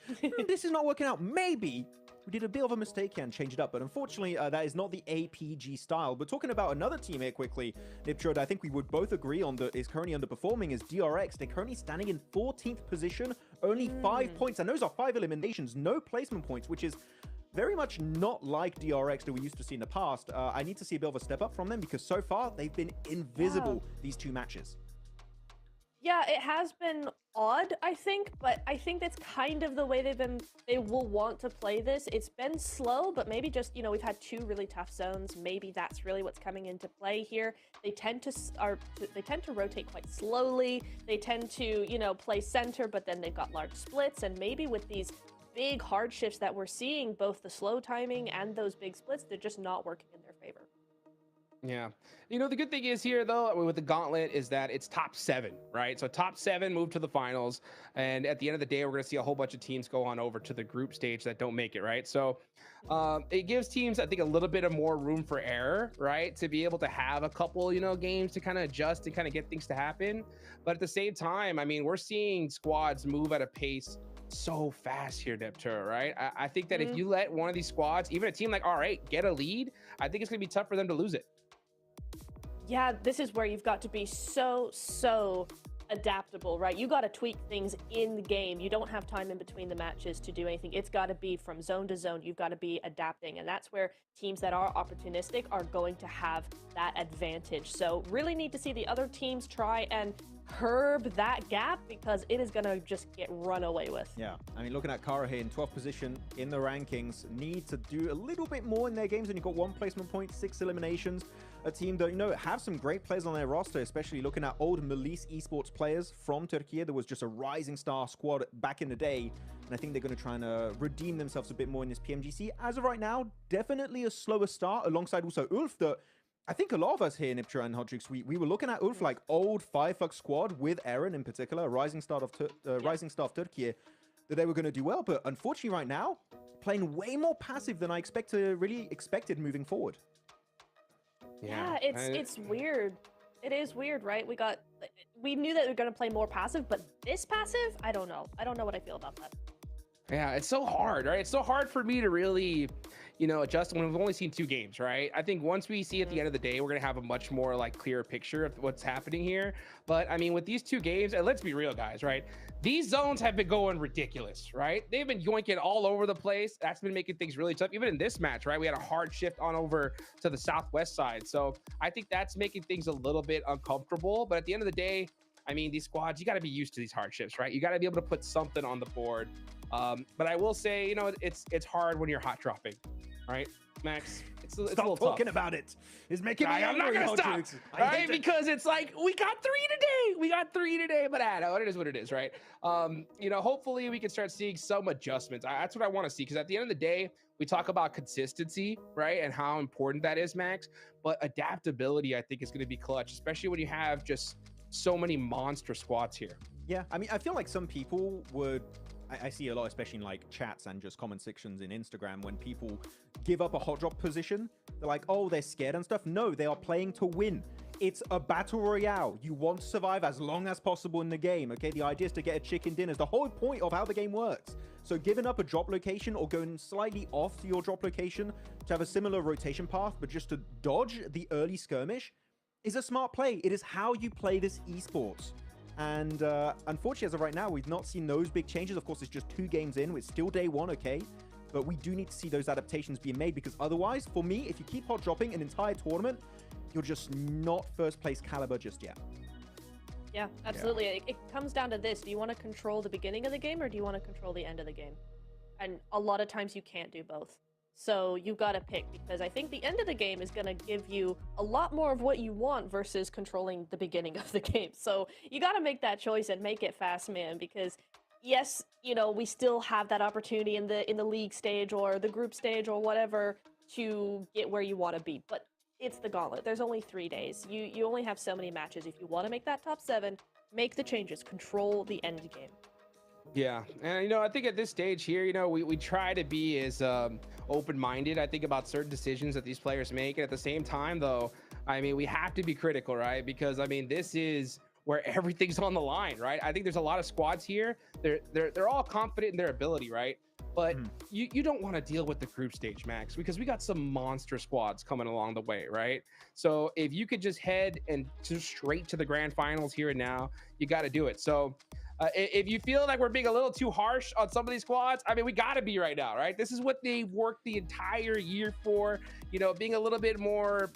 this is not working out. Maybe we did a bit of a mistake here and change it up. But unfortunately, that is not the APG style. But talking about another team here quickly, Niptrod, I think we would both agree on that is currently underperforming is DRX. They're currently standing in 14th position, only 5 points. And those are 5 eliminations, no placement points, which is very much not like DRX that we used to see in the past. I need to see a bit of a step up from them because so far they've been invisible these 2 matches. Yeah, it has been odd, I think, but I think that's kind of the way they will want to play this. It's been slow, but maybe just, you know, we've had 2 really tough zones. Maybe that's really what's coming into play here. They tend to rotate quite slowly. They tend to, you know, play center, but then they've got large splits, and maybe with these big hard shifts that we're seeing, both the slow timing and those big splits, they're just not working in their favor. Yeah. You know, the good thing is here, though, with the Gauntlet is that it's top 7, right? So top 7 move to the finals. And at the end of the day, we're going to see a whole bunch of teams go on over to the group stage that don't make it, right? So it gives teams, I think, a little bit of more room for error, right? To be able to have a couple, you know, games to kind of adjust and kind of get things to happen. But at the same time, I mean, we're seeing squads move at a pace so fast here, Neptura, right? I think that if you let one of these squads, even a team like R8, get a lead, I think it's going to be tough for them to lose it. Yeah, this is where you've got to be so adaptable, right? You got to tweak things in the game. You don't have time in between the matches to do anything. It's got to be from zone to zone. You've got to be adapting, and that's where teams that are opportunistic are going to have that advantage. So really need to see the other teams try and curb that gap because it is going to just get run away with. Yeah, I mean, looking at Kara here in 12th position in the rankings, need to do a little bit more in their games, and you've got 1 placement point, 6 eliminations. A team that, you know, have some great players on their roster, especially looking at old Melis esports players from Turkey. There was just a rising star squad back in the day, and I think they're going to try and redeem themselves a bit more in this Pmgc. As of right now, definitely a slower start, alongside also Ulf, that I think a lot of us here, Niptra and Hodrix, we were looking at Ulf like old Fireflux squad with Eren in particular, a rising star of Turkey, that they were going to do well. But unfortunately right now, playing way more passive than I really expected moving forward. Yeah, it's weird. It is weird, right? We knew that we were gonna play more passive, but this passive, I don't know. I don't know what I feel about that. Yeah, it's so hard, right? It's so hard for me to really, adjust when we've only seen 2 games, right? I think once we see at the end of the day, we're gonna have a much more like clearer picture of what's happening here. But I mean, with these 2 games, and let's be real, guys, right? These zones have been going ridiculous, right? They've been yoinking all over the place. That's been making things really tough. Even in this match, right? We had a hard shift on over to the southwest side. So I think that's making things a little bit uncomfortable. But at the end of the day, I mean, these squads, you got to be used to these hard shifts, right? You got to be able to put something on the board. But I will say, it's hard when you're hot dropping, right, Max? It's a little talking tough. about it. It's making me I'm not angry, gonna stop, Hodrix. I right? hate it. Because it's like we got 3 today, but I know it is what it is, right? Hopefully we can start seeing some adjustments. That's what I want to see, because at the end of the day, we talk about consistency, right, and how important that is, Max. But adaptability, I think, is going to be clutch, especially when you have just so many monster squads here. Yeah, I mean, I feel like some people would. I see a lot, especially in like chats and just comment sections in Instagram, when people give up a hot drop position. They're like, oh, they're scared and stuff. No, they are playing to win. It's a battle royale. You want to survive as long as possible in the game. Okay, the idea is to get a chicken dinner. It's the whole point of how the game works. So giving up a drop location or going slightly off to your drop location to have a similar rotation path, but just to dodge the early skirmish, is a smart play. It is how you play this esports. And unfortunately, as of right now, we've not seen those big changes. Of course, it's just 2 games in. It's still day 1, okay? But we do need to see those adaptations being made, because otherwise, for me, if you keep hot dropping an entire tournament, you're just not first place caliber just yet. Yeah, absolutely. Yeah. It comes down to this. Do you want to control the beginning of the game, or do you want to control the end of the game? And a lot of times you can't do both. So you've got to pick, because I think the end of the game is going to give you a lot more of what you want versus controlling the beginning of the game. So you got to make that choice and make it fast, man, because yes, we still have that opportunity in the league stage or the group stage or whatever to get where you want to be. But it's the Gauntlet. There's only 3 days. You only have so many matches. If you want to make that top 7, make the changes, control the end game. Yeah, and I think at this stage here, we try to be as open-minded, I think, about certain decisions that these players make. And at the same time, though, I mean, we have to be critical, right? Because I mean, this is where everything's on the line, right? I think there's a lot of squads here. They're all confident in their ability, right? But you don't want to deal with the group stage, Max, because we got some monster squads coming along the way, right? So if you could just head and just straight to the grand finals here and now, you got to do it. So if you feel like we're being a little too harsh on some of these squads, I mean, we got to be right now, right? This is what they worked the entire year for, being a little bit more,